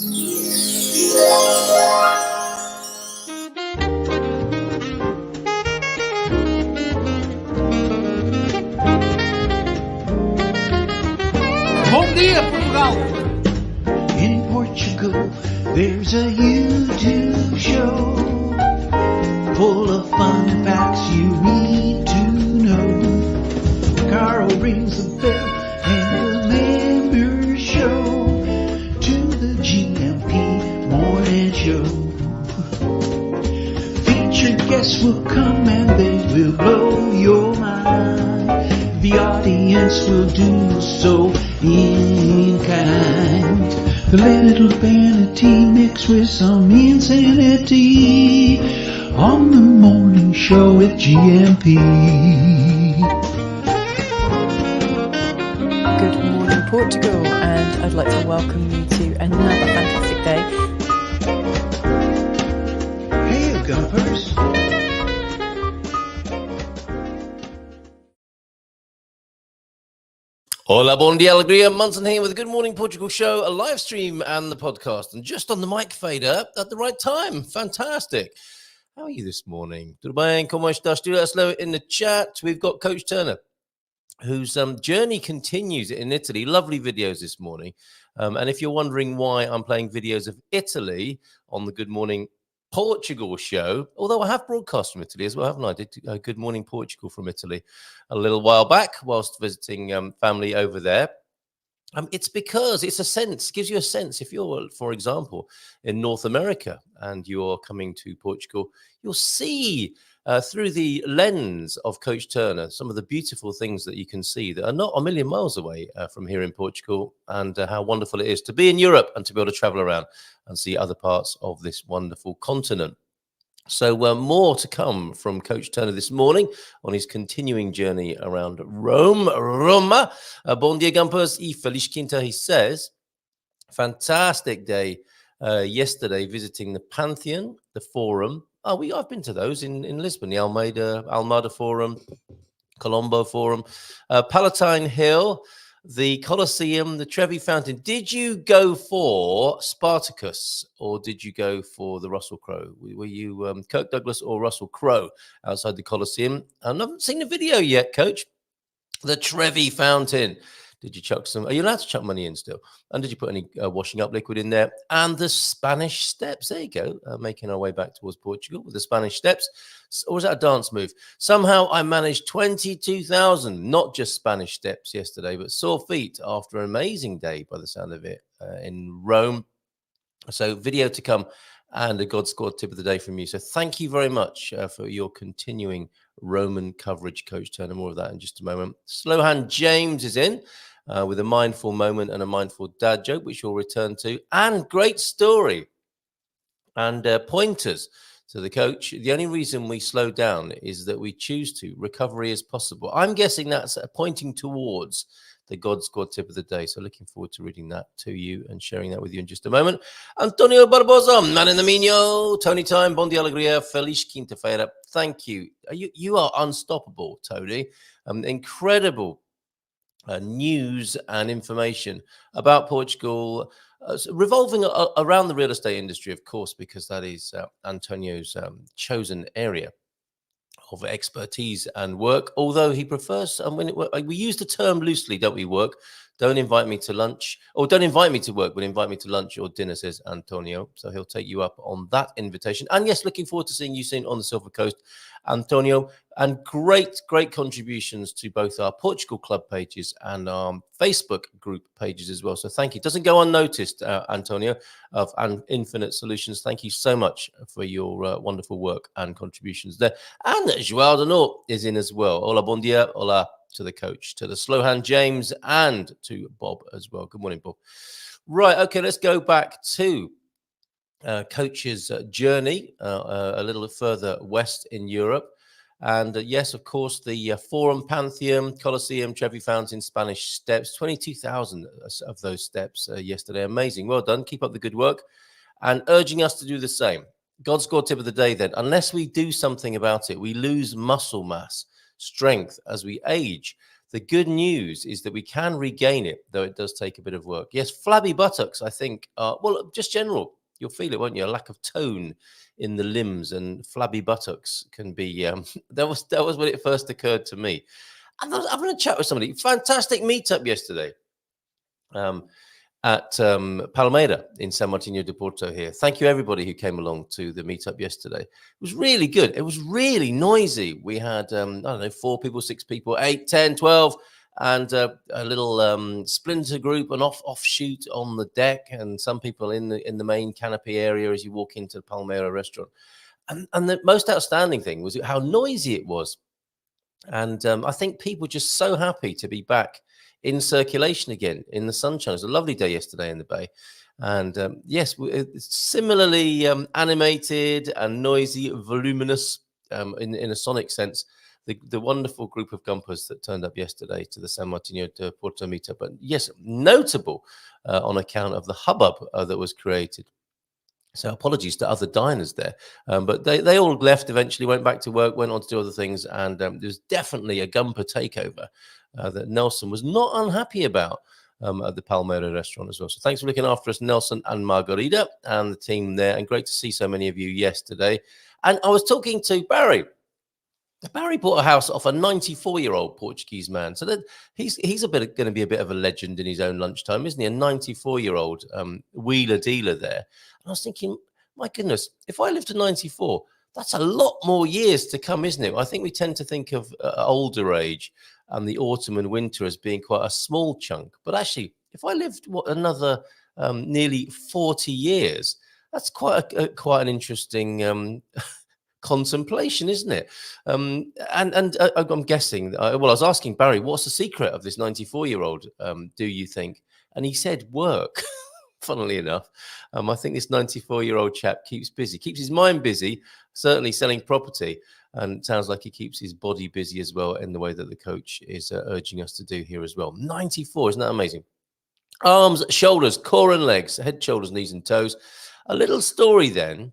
Bom dia, Portugal! In Portugal, there's a YouTube show full of fun facts you need to know. Carl rings the bell and the members show to the GMP morning show. Featured guests will come and they will blow your mind. The audience will do so in kind. The little vanity mixed with some insanity on the morning show with GMP. Good morning, Portugal, and I'd like to welcome you to another fantastic day. Hey, Gumpers. Hola, bon dia, alegria. Munson here with the Good Morning Portugal show, a live stream and the podcast. And just on the mic fader at the right time. Fantastic. How are you this morning? Tudo bem? Como estás? Do let us know in the chat. We've got Coach Turner, whose journey continues in Italy. Lovely videos this morning. And if you're wondering why I'm playing videos of Italy on the Good Morning Portugal show, although I have broadcast from Italy as well, haven't I? I did Good Morning Portugal from Italy a little while back whilst visiting family over there. It's because it's a sense, gives you a sense. If you're, for example, in North America and you're coming to Portugal, you'll see through the lens of Coach Turner some of the beautiful things that you can see that are not a million miles away from here in Portugal, and how wonderful it is to be in Europe and to be able to travel around and see other parts of this wonderful continent. So more to come from Coach Turner this morning on his continuing journey around Roma. Bon dia, Gumpers e Feliz Quinta, he says. Fantastic day yesterday visiting the Pantheon, the Forum. I've been to those in Lisbon, the Almada Forum, Colombo Forum, Palatine Hill, the Colosseum, the Trevi Fountain. Did you go for Spartacus or did you go for the Russell Crowe? Were you Kirk Douglas or Russell Crowe outside the Colosseum? I haven't seen the video yet, Coach. The Trevi Fountain. Did you chuck some? Are you allowed to chuck money in still? And did you put any washing up liquid in there? And the Spanish Steps. There you go. Making our way back towards Portugal with the Spanish Steps. Or was that a dance move? Somehow I managed 22,000, not just Spanish Steps yesterday, but sore feet after an amazing day by the sound of it in Rome. So video to come and a God Squad tip of the day from you. So thank you very much for your continuing Roman coverage, Coach Turner. More of that in just a moment. Slowhand James is in with a mindful moment and a mindful dad joke, which we'll return to. And great story and pointers to the coach. The only reason we slow down is that we choose to. Recovery is possible. I'm guessing that's pointing towards the God Squad tip of the day. So looking forward to reading that to you and sharing that with you in just a moment. Antonio Barbosa, man in the Mino, Tony Time, Bon dia Alegria, Feliz Quinta-feira. Thank you. You are unstoppable, Tony. Incredible news and information about Portugal, revolving around the real estate industry, of course, because that is Antonio's chosen area of expertise and work, although he prefers, and we use the term loosely, don't we, work? Don't invite me to lunch, or don't invite me to work, but invite me to lunch or dinner, says Antonio. So he'll take you up on that invitation. And yes, looking forward to seeing you soon on the Silver Coast, Antonio. And great contributions to both our Portugal Club pages and our Facebook group pages as well. So thank you. Doesn't go unnoticed, Antonio of Infinite Solutions. Thank you so much for your wonderful work and contributions there. And João de Nort is in as well. Hola, bon dia. Hola to the coach, to the Slowhand James, and to Bob as well. Good morning, Bob. Right, okay, let's go back to Coach's journey a little further west in Europe. And yes, of course, the Forum, Pantheon, Colosseum, Trevi Fountain, Spanish Steps, 22,000 of those steps yesterday. Amazing. Well done. Keep up the good work. And urging us to do the same. God Squad tip of the day then. Unless we do something about it, we lose muscle mass, strength as we age. the good news is that we can regain it, though it does take a bit of work. Yes, flabby buttocks, I think, well, just general. You'll feel it, won't you? A lack of tone in the limbs, and flabby buttocks can be. That was when it first occurred to me. I'm having a chat with somebody. Fantastic meetup yesterday. At Palmeira in San Martino de Porto here. Thank you, everybody who came along to the meetup yesterday. It was really good. It was really noisy. We had, I don't know, 4 people, 6 people, 8, 10, 12, and a little splinter group, an offshoot on the deck, and some people in the main canopy area as you walk into the Palmeira restaurant. And the most outstanding thing was how noisy it was. And I think people just so happy to be back in circulation again in the sunshine. It was a lovely day yesterday in the bay. And yes, it's similarly animated and noisy, voluminous in a sonic sense. The wonderful group of gumpers that turned up yesterday to the San Martino de Porto meetup. But yes, notable on account of the hubbub that was created. So apologies to other diners there, but they all left eventually, went back to work, went on to do other things, and there's definitely a gumper takeover that Nelson was not unhappy about at the Palmeira restaurant as well. So thanks for looking after us, Nelson and Margarita and the team there, and great to see so many of you yesterday. And I was talking to Barry. Barry bought a house off a 94-year-old Portuguese man. So that he's going to be a bit of a legend in his own lunchtime, isn't he? A 94-year-old wheeler dealer there. And I was thinking, my goodness, if I lived to 94, that's a lot more years to come, isn't it? I think we tend to think of older age and the autumn and winter as being quite a small chunk. But actually, if I lived another nearly 40 years, that's quite an interesting contemplation, isn't it? And I'm guessing, I was asking Barry, what's the secret of this 94-year-old, do you think? And he said work. Funnily enough, I think this 94-year-old chap keeps busy, keeps his mind busy, certainly selling property, and it sounds like he keeps his body busy as well in the way that the coach is urging us to do here as well. 94, isn't that amazing? Arms, shoulders, core and legs, head, shoulders, knees and toes. A little story then.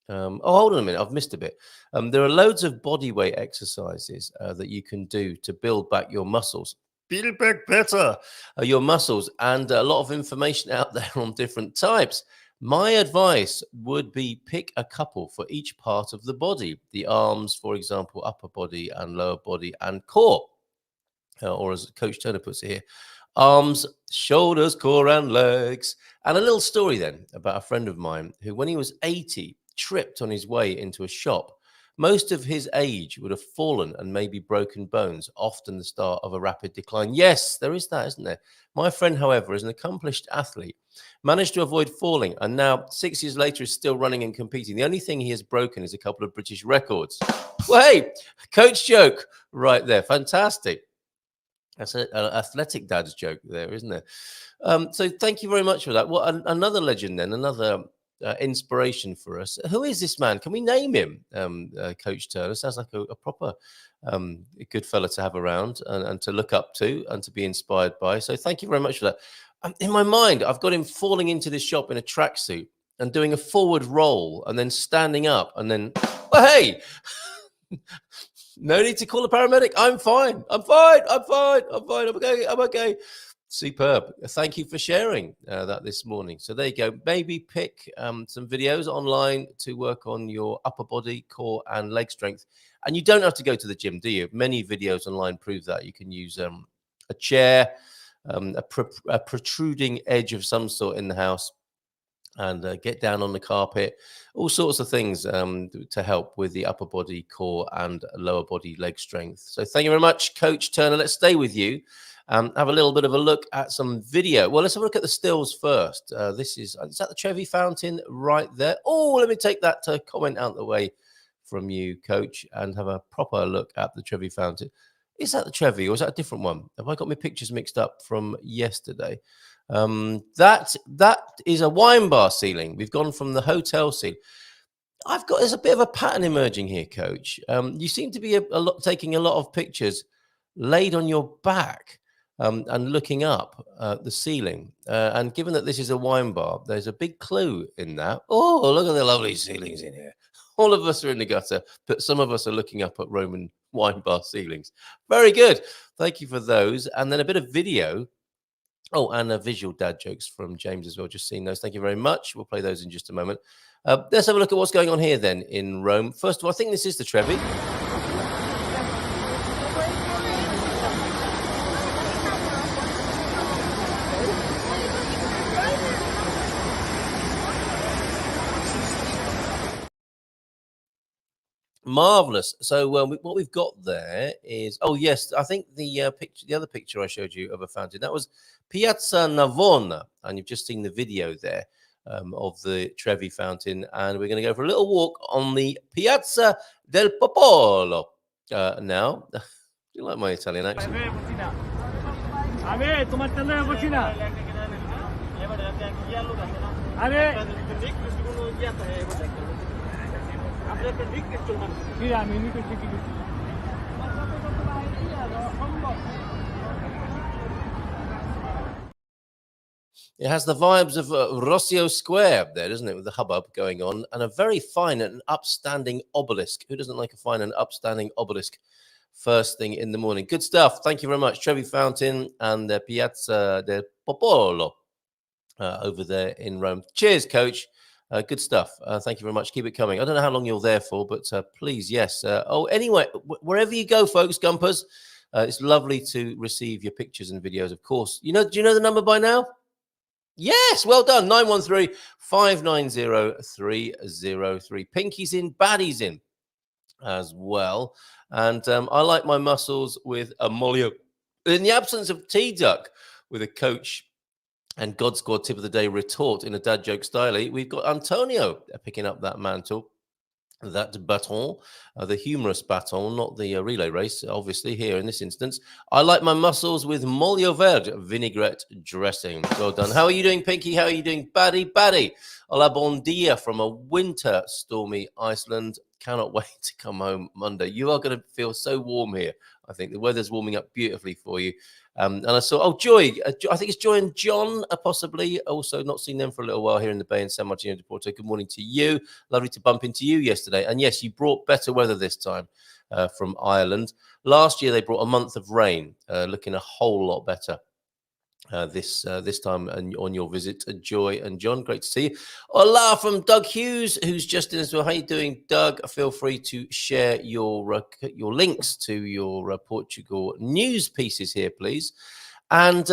Hold on a minute, I've missed a bit. There are loads of body weight exercises that you can do to build back your muscles. Build back better your muscles, and a lot of information out there on different types. My advice would be pick a couple for each part of the body. The arms, for example, upper body and lower body and core. Or as Coach Turner puts it here, arms, shoulders, core and legs. And a little story then about a friend of mine who, when he was 80, tripped on his way into a shop. Most of his age would have fallen and maybe broken bones, often the start of a rapid decline. Yes, there is that, isn't there? My friend, however, is an accomplished athlete, managed to avoid falling, and now 6 years later is still running and competing. The only thing he has broken is a couple of British records. Well, hey, coach joke right there. Fantastic. That's an athletic dad's joke there, isn't it? So thank you very much for that. Well, another legend then, another inspiration for us. Who is this man? Can we name him? Coach Turner sounds like a proper good fella to have around and to look up to and to be inspired by. So thank you very much for that. In my mind, I've got him falling into this shop in a tracksuit and doing a forward roll and then standing up and then, well, hey, no need to call a paramedic. I'm fine. I'm okay. Superb. Thank you for sharing that this morning. So there you go. Maybe pick some videos online to work on your upper body, core and leg strength. And you don't have to go to the gym, do you? Many videos online prove that. You can use a chair, a protruding edge of some sort in the house, and get down on the carpet, all sorts of things to help with the upper body, core and lower body leg strength. So thank you very much, Coach Turner. Let's stay with you. Have a little bit of a look at some video. Well, let's have a look at the stills first. Is that the Trevi Fountain right there? Oh, let me take that comment out the way from you, Coach, and have a proper look at the Trevi Fountain. Is that the Trevi or is that a different one? Have I got my pictures mixed up from yesterday? That is a wine bar ceiling. We've gone from the hotel ceiling. There's a bit of a pattern emerging here, Coach. You seem to be taking a lot of pictures laid on your back. And looking up the ceiling. And given that this is a wine bar, there's a big clue in that. Oh, look at the lovely ceilings in here. All of us are in the gutter, but some of us are looking up at Roman wine bar ceilings. Very good. Thank you for those. And then a bit of video. Oh, and visual dad jokes from James as well. Just seeing those. Thank you very much. We'll play those in just a moment. Let's have a look at what's going on here then in Rome. First of all, I think this is the Trevi. Marvelous. So what we've got there is, oh yes, I think the picture, the other picture I showed you of a fountain, that was Piazza Navona, and you've just seen the video there of the Trevi fountain, and we're going to go for a little walk on the Piazza del Popolo now. Do you like my Italian accent? It has the vibes of Rossio Square up there, doesn't it, with the hubbub going on, and a very fine and upstanding obelisk. Who doesn't like a fine and upstanding obelisk first thing in the morning? Good stuff. Thank you very much. Trevi Fountain and the Piazza del Popolo over there in Rome. Cheers, Coach. Good stuff. Thank you very much. Keep it coming. I don't know how long you're there for, but please, yes. Anyway, wherever you go, folks, Gumpers, it's lovely to receive your pictures and videos, of course. Do you know the number by now? Yes, well done. 913-590-303. Pinky's in, Baddy's in as well. And I like my muscles with a Molio. In the absence of T-Duck with a Coach and God Squad tip of the day retort in a dad joke style, we've got Antonio picking up that mantle, that baton, the humorous baton, not the relay race, obviously, here in this instance. I like my muscles with Molio Verde vinaigrette dressing. Well done. How are you doing, Pinky? How are you doing, Baddy? Hola, bon dia from a winter stormy Iceland. Cannot wait to come home Monday. You are going to feel so warm here. I think the weather's warming up beautifully for you. And I saw, Joy, I think it's Joy and John, possibly. Also, not seen them for a little while here in the Bay in San Martino de Porto. Good morning to you. Lovely to bump into you yesterday. And yes, you brought better weather this time from Ireland. Last year, they brought a month of rain, looking a whole lot better. This time on your visit, Joy and John. Great to see you. Hola from Doug Hughes, who's just in as well. How you doing, Doug? Feel free to share your links to your Portugal news pieces here, please. And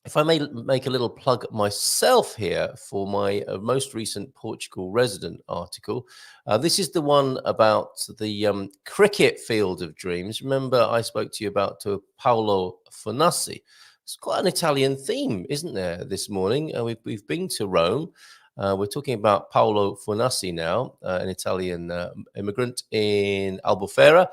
if I may make a little plug myself here for my most recent Portugal resident article. This is the one about the cricket field of dreams. Remember, I spoke to you about Paolo Fornassi. It's quite an Italian theme, isn't there, this morning? We've been to Rome. We're talking about Paolo Fornassi now, an Italian immigrant in Albufeira,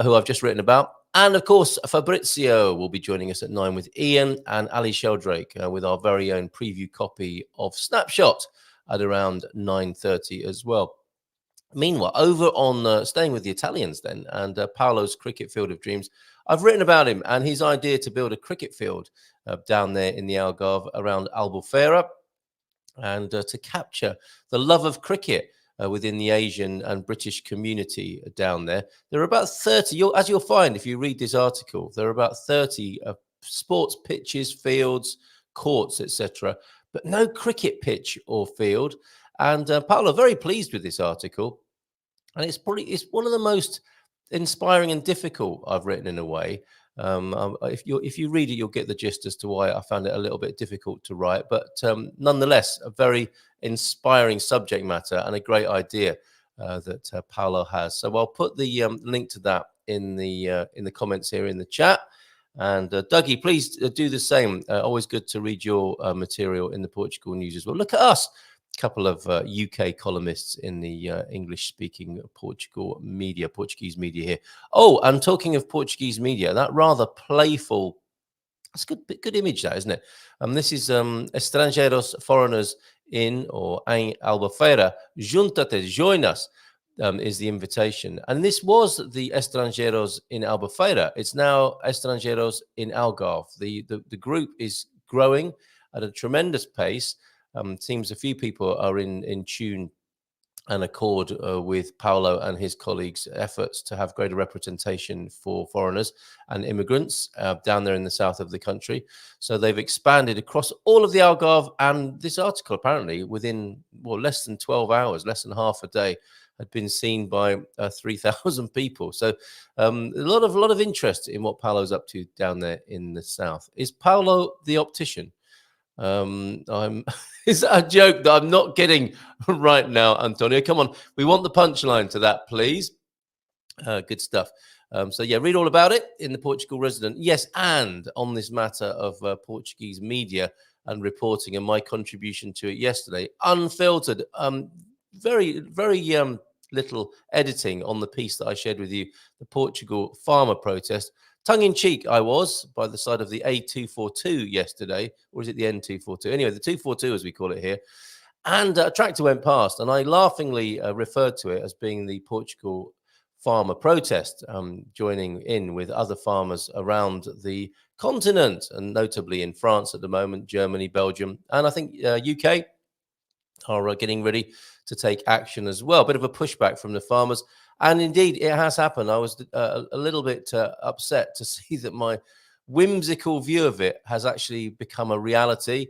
who I've just written about. And, of course, Fabrizio will be joining us at 9 with Ian and Alyson Sheldrake with our very own preview copy of Snapshot at around 9:30 as well. Meanwhile, over on staying with the Italians then, and Paolo's cricket field of dreams, I've written about him and his idea to build a cricket field down there in the Algarve around Albufeira and to capture the love of cricket within the Asian and British community down there. There are about 30, as you'll find if you read this article, there are about 30 sports pitches, fields, courts, etc., but no cricket pitch or field. And Paolo, very pleased with this article. And it's one of the most inspiring and difficult I've written in a way. If you read it, you'll get the gist as to why I found it a little bit difficult to write. But nonetheless, a very inspiring subject matter and a great idea that Paolo has. So I'll put the link to that in the comments here in the chat. And Dougie, please do the same. Always good to read your material in the Portugal news as well. Look at us. Couple of UK columnists in the English-speaking Portuguese media here. Oh, and talking of Portuguese media, that rather playful, that's good image, that, isn't it? This is Estrangeiros, foreigners in or em Albufeira, junta-te, join us, is the invitation. And this was the Estrangeiros in Albufeira. It's now Estrangeiros in Algarve. The group is growing at a tremendous pace. Seems a few people are in tune and accord with Paulo and his colleagues' efforts to have greater representation for foreigners and immigrants down there in the south of the country. So they've expanded across all of the Algarve, and this article apparently within less than 12 hours, less than half a day, had been seen by 3,000 people. So a lot of interest in what Paulo's up to down there in the south. Is Paulo the optician? Is that a joke that I'm not getting right now, Antonio? Come on, we want the punchline to that, please. Good stuff. So yeah, read all about it in the Portugal Resident. Yes, and on this matter of Portuguese media and reporting and my contribution to it yesterday, unfiltered, very little editing on the piece that I shared with you, the Portugal farmer protest. Tongue-in-cheek, I was, by the side of the A242 yesterday, or is it the N242? Anyway, the 242, as we call it here. And a tractor went past, and I laughingly referred to it as being the Portugal farmer protest, joining in with other farmers around the continent, and notably in France at the moment, Germany, Belgium, and I think UK are getting ready to take action as well. A bit of a pushback from the farmers. And indeed, it has happened. I was a little bit upset to see that my whimsical view of it has actually become a reality.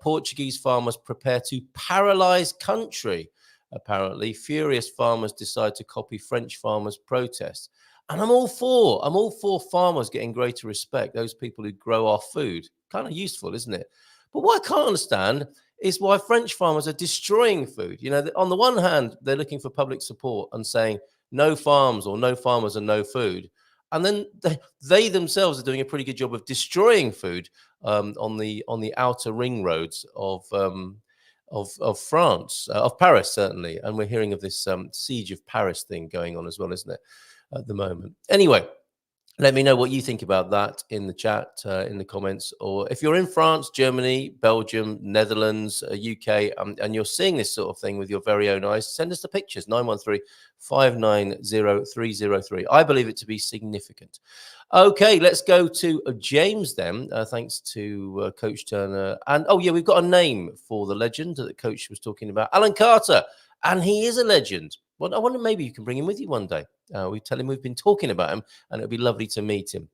Portuguese farmers prepare to paralyze country. Apparently, furious farmers decide to copy French farmers' protests. And I'm all for farmers getting greater respect, those people who grow our food. Kind of useful, isn't it? But what I can't understand is why French farmers are destroying food. You know, on the one hand, they're looking for public support and saying no farms or no farmers and no food. And then they themselves are doing a pretty good job of destroying food on the outer ring roads of France, of Paris, certainly. And we're hearing of this siege of Paris thing going on as well, isn't it, at the moment? Anyway, let me know what you think about that in the chat, in the comments, or if you're in France, Germany, Belgium, Netherlands, UK, and you're seeing this sort of thing with your very own eyes, send us the pictures, 913-590-303. I believe it to be significant. Okay, let's go to James then, thanks to Coach Turner. And, oh, yeah, we've got a name for the legend that Coach was talking about, Alan Carter, and he is a legend. Well, I wonder maybe you can bring him with you one day. We tell him we've been talking about him, and it'd be lovely to meet him.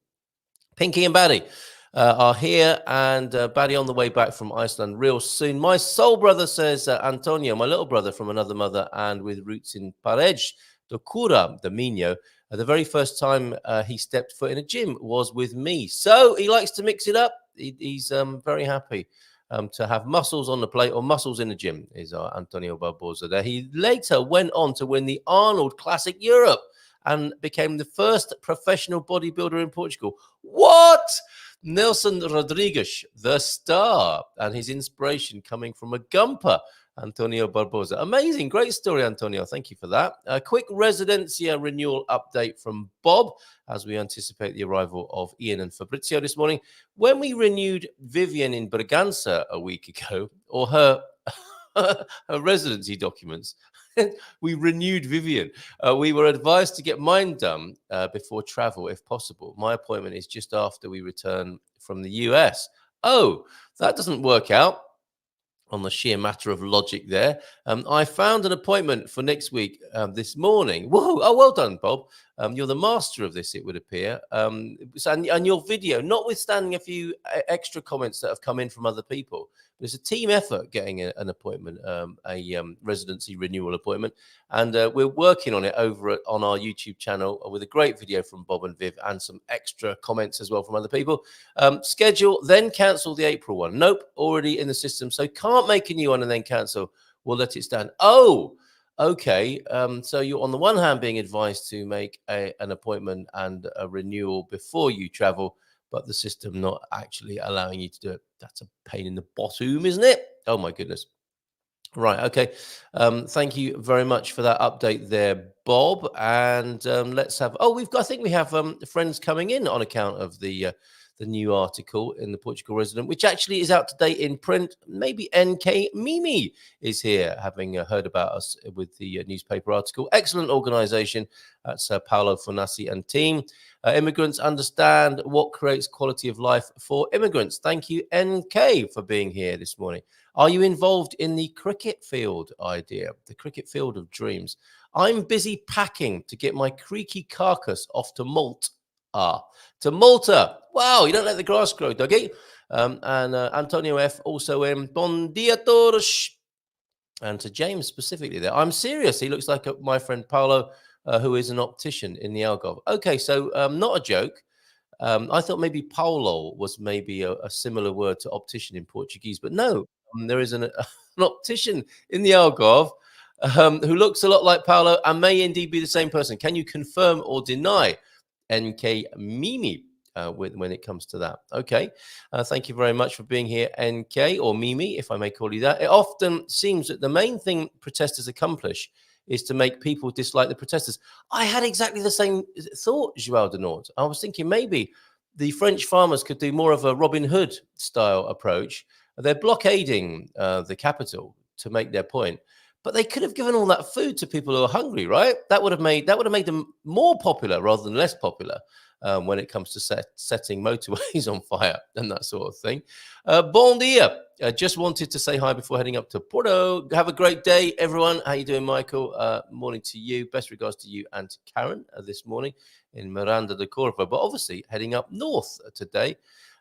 Pinky and Baddy are here, and Baddy on the way back from Iceland real soon. My soul brother says, Antonio, my little brother from another mother and with roots in Paredes do Cura, the Minho. The very first time he stepped foot in a gym was with me. So he likes to mix it up. He's very happy to have muscles on the plate or muscles in the gym, is our Antonio Barbosa there. He later went on to win the Arnold Classic Europe and became the first professional bodybuilder in Portugal. What? Nelson Rodrigues, the star, and his inspiration coming from a gumper, Antonio Barbosa. Amazing. Great story, Antonio. Thank you for that. A quick Residencia renewal update from Bob as we anticipate the arrival of Ian and Fabrizio this morning. When we renewed Vivian in Bragança a week ago, or her residency documents, we renewed Vivian. We were advised to get mine done before travel, if possible. My appointment is just after we return from the US. Oh, that doesn't work out on the sheer matter of logic there. I found an appointment for next week this morning. Whoa, oh, well done, Bob. You're the master of this, it would appear. And your video, notwithstanding a few extra comments that have come in from other people, it's a team effort getting an appointment, a residency renewal appointment. And we're working on it over on our YouTube channel with a great video from Bob and Viv and some extra comments as well from other people. Schedule, then cancel the April one. Nope, already in the system. So can't make a new one and then cancel. We'll let it stand. Oh, okay. So you're on the one hand being advised to make an appointment and a renewal before you travel, but the system not actually allowing you to do it. That's a pain in the bottom, isn't it? Oh, my goodness. Right. Okay. Thank you very much for that update there, Bob. And let's have, I think we have friends coming in on account of the new article in the Portugal Resident, which actually is out today in print. Maybe NK Mimi is here, having heard about us with the newspaper article. Excellent organization. That's Paolo Fornassi and team. Immigrants understand what creates quality of life for immigrants. Thank you, NK, for being here this morning. Are you involved in the cricket field idea, the cricket field of dreams? I'm busy packing to get my creaky carcass off to Malta. To Malta. Wow, you don't let the grass grow, Dougie. And Antonio F. also in Bon dia todos. And to James specifically there. I'm serious. He looks like my friend Paolo, who is an optician in the Algarve. Okay, so not a joke. I thought maybe Paulo was maybe a similar word to optician in Portuguese, but no, there is an optician in the Algarve who looks a lot like Paulo and may indeed be the same person. Can you confirm or deny NK Mimi when it comes to that? Okay, thank you very much for being here, NK or Mimi, if I may call you that. It often seems that the main thing protesters accomplish is to make people dislike the protesters. I had exactly the same thought, João de Nord. I was thinking maybe the French farmers could do more of a Robin Hood style approach. They're blockading the capital to make their point, but they could have given all that food to people who are hungry, right? That would have made them more popular rather than less popular when it comes to setting motorways on fire and that sort of thing. Bon dia. Just wanted to say hi before heading up to Porto. Have a great day, everyone. How you doing, Michael? Morning to you. Best regards to you and to Karen this morning in Miranda de Corvo, but obviously heading up north today.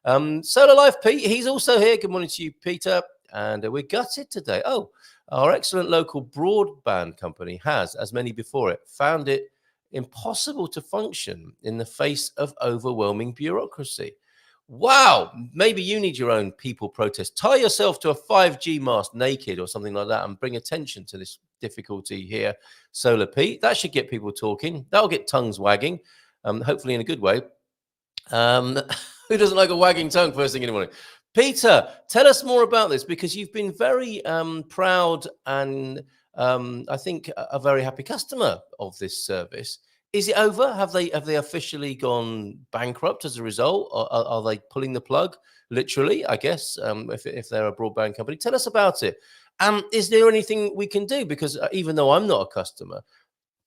Solar Life Pete, he's also here. Good morning to you, Peter. And we're gutted today. Oh, our excellent local broadband company has, as many before it, found it impossible to function in the face of overwhelming bureaucracy. Wow, maybe you need your own people protest. Tie yourself to a 5G mast naked or something like that and bring attention to this difficulty here, Solar Pete. That should get people talking. That'll get tongues wagging, hopefully in a good way. Who doesn't like a wagging tongue first thing in the morning? Peter, tell us more about this, because you've been very proud and I think a very happy customer of this service. Is it over? Have they officially gone bankrupt as a result? Or are they pulling the plug? Literally, I guess, if they're a broadband company. Tell us about it. Is there anything we can do? Because even though I'm not a customer,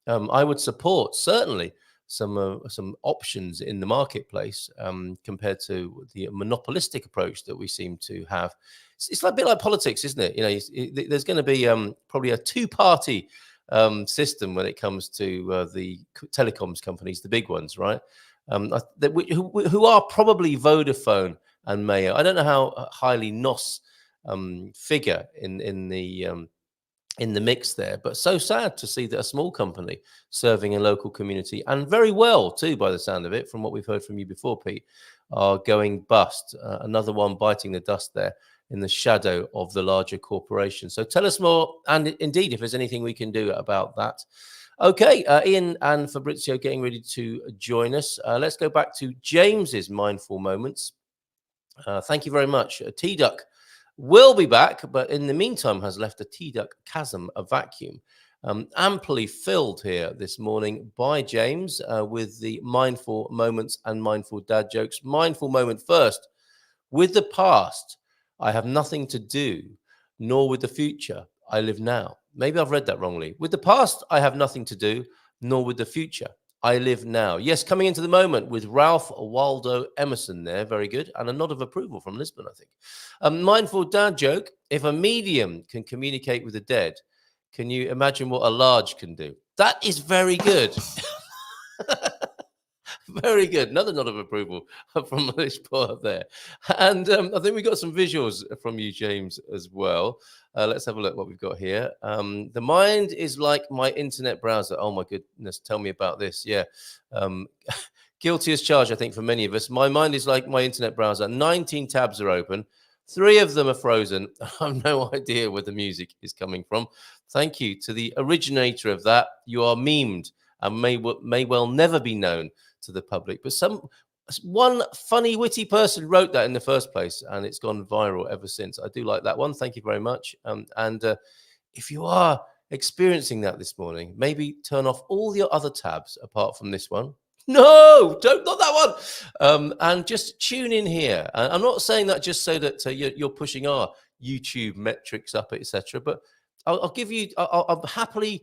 I would support certainly some options in the marketplace compared to the monopolistic approach that we seem to have. It's like a bit like politics, isn't it? You know, there's going to be probably a two-party system when it comes to the telecoms companies, the big ones, right? Who are probably Vodafone and Mayo. I don't know how highly NOS figure in the mix there, but so sad to see that a small company serving a local community, and very well too, by the sound of it, from what we've heard from you before, Pete, are going bust. Another one biting the dust there in the shadow of the larger corporation. So tell us more, and indeed, if there's anything we can do about that. Okay, Ian and Fabrizio getting ready to join us. Let's go back to James's mindful moments. Thank you very much. T-Duck will be back, but in the meantime has left a T-Duck chasm, a vacuum, amply filled here this morning by James with the mindful moments and mindful dad jokes. Mindful moment first. With the past, I have nothing to do, nor with the future, I live now. Maybe I've read that wrongly. With the past, I have nothing to do, nor with the future, I live now. Yes, coming into the moment with Ralph Waldo Emerson there. Very good. And a nod of approval from Lisbon, I think. A mindful dad joke. If a medium can communicate with the dead, can you imagine what a large can do? That is very good. Very good. Another nod of approval from Lisbon there. And I think we got some visuals from you, James, as well. Let's have a look what we've got here. The mind is like my internet browser. Oh, my goodness. Tell me about this. Yeah. Guilty as charged, I think, for many of us. My mind is like my internet browser. 19 tabs are open. 3 of them are frozen. I have no idea where the music is coming from. Thank you to the originator of that. You are memed and may well never be known to the public. But one funny, witty person wrote that in the first place, and it's gone viral ever since. I do like that one. Thank you very much. And if you are experiencing that this morning, maybe turn off all your other tabs apart from this one. No, not that one. And just tune in here. I'm not saying that just so that you're pushing our YouTube metrics up, etc. But I'll give you. I'll happily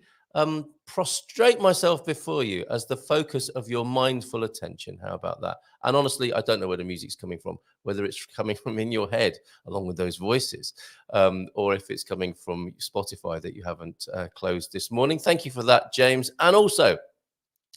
prostrate myself before you as the focus of your mindful attention. How about that? And honestly, I don't know where the music's coming from, whether it's coming from in your head along with those voices, or if it's coming from Spotify that you haven't closed this morning. Thank you for that, James. And also,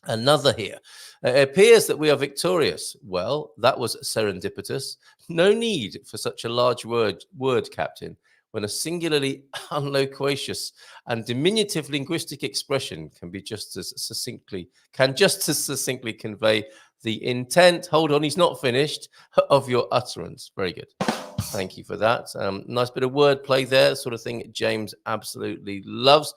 another here. It appears that we are victorious. Well, that was serendipitous. No need for such a large word, Captain, when a singularly unloquacious and diminutive linguistic expression can just as succinctly convey the intent. Hold on, he's not finished. Of your utterance. Very good. Thank you for that. Nice bit of wordplay there, sort of thing James absolutely loves.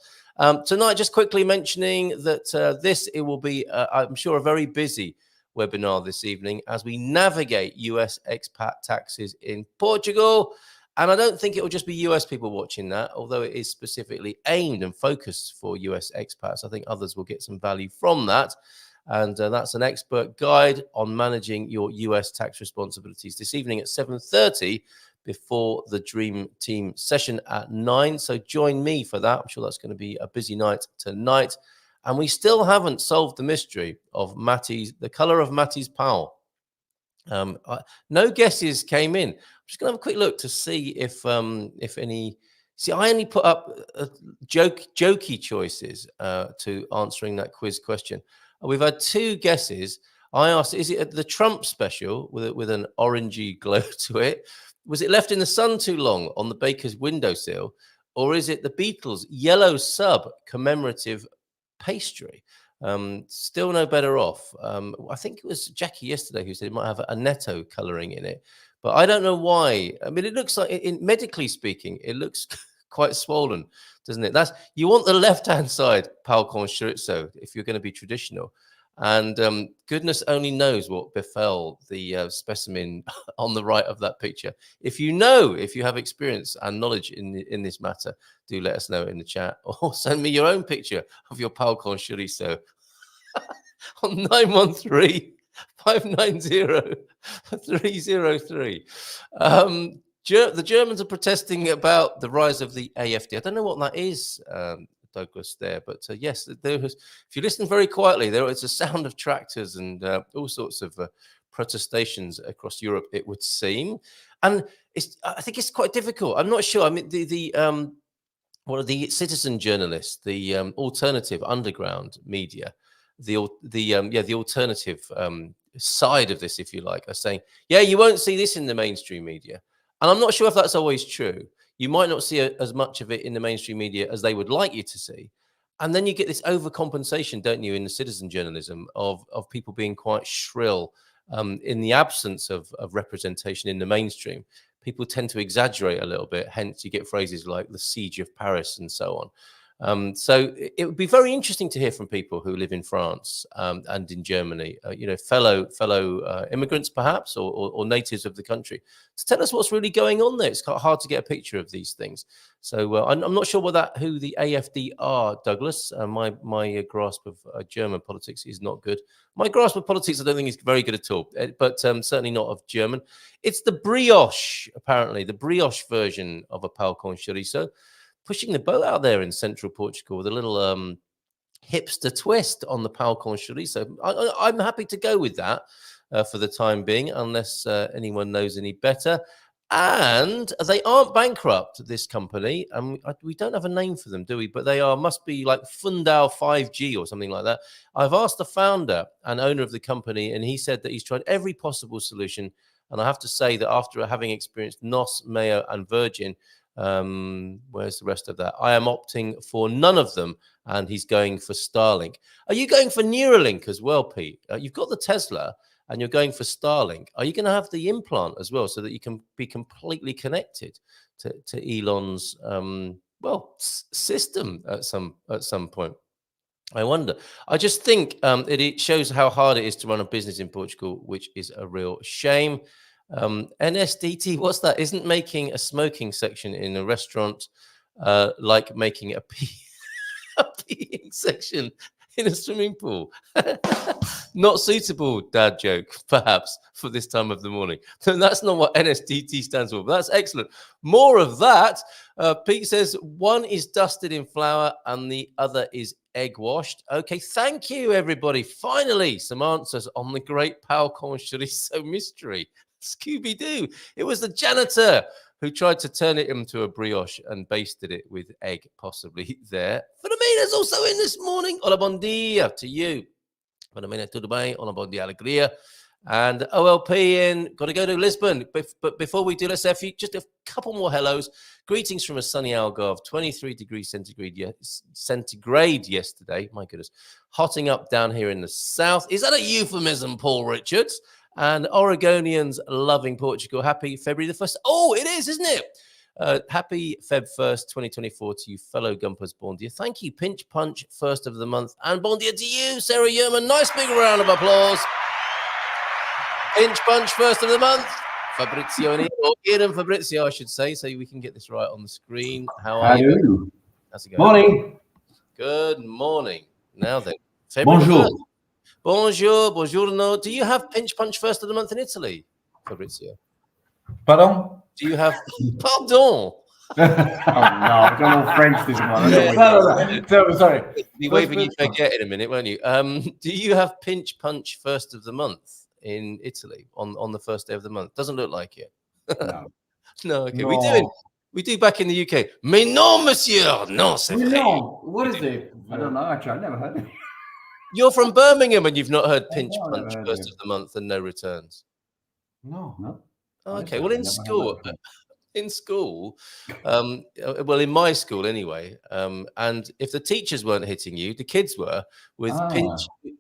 Tonight, just quickly mentioning that it will be, I'm sure, a very busy webinar this evening as we navigate US expat taxes in Portugal. And I don't think it will just be US people watching that, although it is specifically aimed and focused for US expats. I think others will get some value from that. And that's an expert guide on managing your US tax responsibilities this evening at 7:30 before the Dream Team session at 9. So join me for that. I'm sure that's going to be a busy night tonight. And we still haven't solved the mystery of the color of Matty's pal. No guesses came in. I'm just going to have a quick look to see if any. See, I only put up jokey choices to answering that quiz question. We've had 2 guesses. I asked, is it the Trump special with an orangey glow to it? Was it left in the sun too long on the baker's windowsill? Or is it the Beatles' yellow sub commemorative pastry? Still no better off. I think it was Jackie yesterday who said it might have a netto colouring in it. But I don't know why. I mean, it looks like, medically speaking, it looks quite swollen, doesn't it? You want the left-hand side, pal con chorizo, if you're going to be traditional. And goodness only knows what befell the specimen on the right of that picture. If you have experience and knowledge in this matter, do let us know in the chat, or send me your own picture of your pal con chorizo on 913-590-303. The Germans are protesting about the rise of the AfD. I don't know what that is, Douglas, there, but yes, if you listen very quietly, there is a sound of tractors and all sorts of protestations across Europe, it would seem. And I think it's quite difficult. I'm not sure. I mean, what are the citizen journalists, the alternative underground media, the alternative side of this, if you like, are saying, yeah, you won't see this in the mainstream media. And I'm not sure if that's always true. You might not see as much of it in the mainstream media as they would like you to see. And then you get this overcompensation, don't you, in the citizen journalism of people being quite shrill in the absence of representation in the mainstream. People tend to exaggerate a little bit. Hence, you get phrases like the siege of Paris and so on. So it would be very interesting to hear from people who live in France and in Germany, fellow immigrants perhaps, or natives of the country, to tell us what's really going on there. It's quite hard to get a picture of these things. So I'm not sure who the AfD are, Douglas. My grasp of German politics is not good. My grasp of politics, I don't think is very good at all, but certainly not of German. It's the brioche, apparently, the brioche version of a pão com chorizo, pushing the boat out there in central Portugal with a little hipster twist on the pão com chorizo. I'm happy to go with that for the time being, unless anyone knows any better. And they aren't bankrupt, this company. We don't have a name for them, do we? But they must be like Fundal 5G or something like that. I've asked the founder and owner of the company, and he said that he's tried every possible solution. And I have to say that after having experienced Nos, Mayo, and Virgin, where's the rest of that? I am opting for none of them, and he's going for Starlink. Are you going for Neuralink as well, Pete? You've got the Tesla, and you're going for Starlink. Are you going to have the implant as well, so that you can be completely connected to Elon's system at some point? I wonder. I just think it shows how hard it is to run a business in Portugal, which is a real shame. NSDT, what's that? Isn't making a smoking section in a restaurant like making a peeing section in a swimming pool. Not suitable dad joke, perhaps, for this time of the morning. So that's not what NSDT stands for, but that's excellent. More of that. Pete says one is dusted in flour and the other is egg washed. Okay, thank you, everybody. Finally, some answers on the great Pau con chorizo mystery. Scooby-Doo. It was the janitor who tried to turn it into a brioche and basted it with egg, possibly there. Phenomena's also in this morning. Hola, bon dia to you. Phenomena, tudo bem? Hola, bon dia, alegria. And OLP in, got to go to Lisbon. But before we do, let's have just a couple more hellos. Greetings from a sunny Algarve, 23 degrees centigrade yesterday. My goodness. Hotting up down here in the south. Is that a euphemism, Paul Richards? And Oregonians loving Portugal. Happy February the 1st. Oh, it is, isn't it? Happy Feb 1st, 2024 to you, fellow Gumpers. Bon dia. Thank you, Pinch Punch, first of the month. And bon dia to you, Sarah Yerman. Nice big round of applause. Pinch Punch, first of the month. Fabrizio and Ian, or Ian and Fabrizio, I should say, so we can get this right on the screen. How are you? How's it going? Morning. Good morning. Now then, February Bonjour. 1st. Bonjour, buongiorno. Do you have Pinch Punch first of the month in Italy, Fabrizio? Pardon? Do you have pardon? Oh no, I don't know French this morning. No, sorry. Be waving you forget in a minute, won't you? Do you have Pinch Punch first of the month in Italy on the first day of the month? Doesn't look like it. No. No, okay. No. We do back in the UK. Mais non, monsieur. Non, c'est vrai. No. What is it? I don't know. Actually, I've never heard it. You're from Birmingham and you've not heard Pinch No, I've Punch never heard first of it. of the month and no returns. No. Okay, I've well, in never school, heard well, in my school anyway, and if the teachers weren't hitting you, the kids were with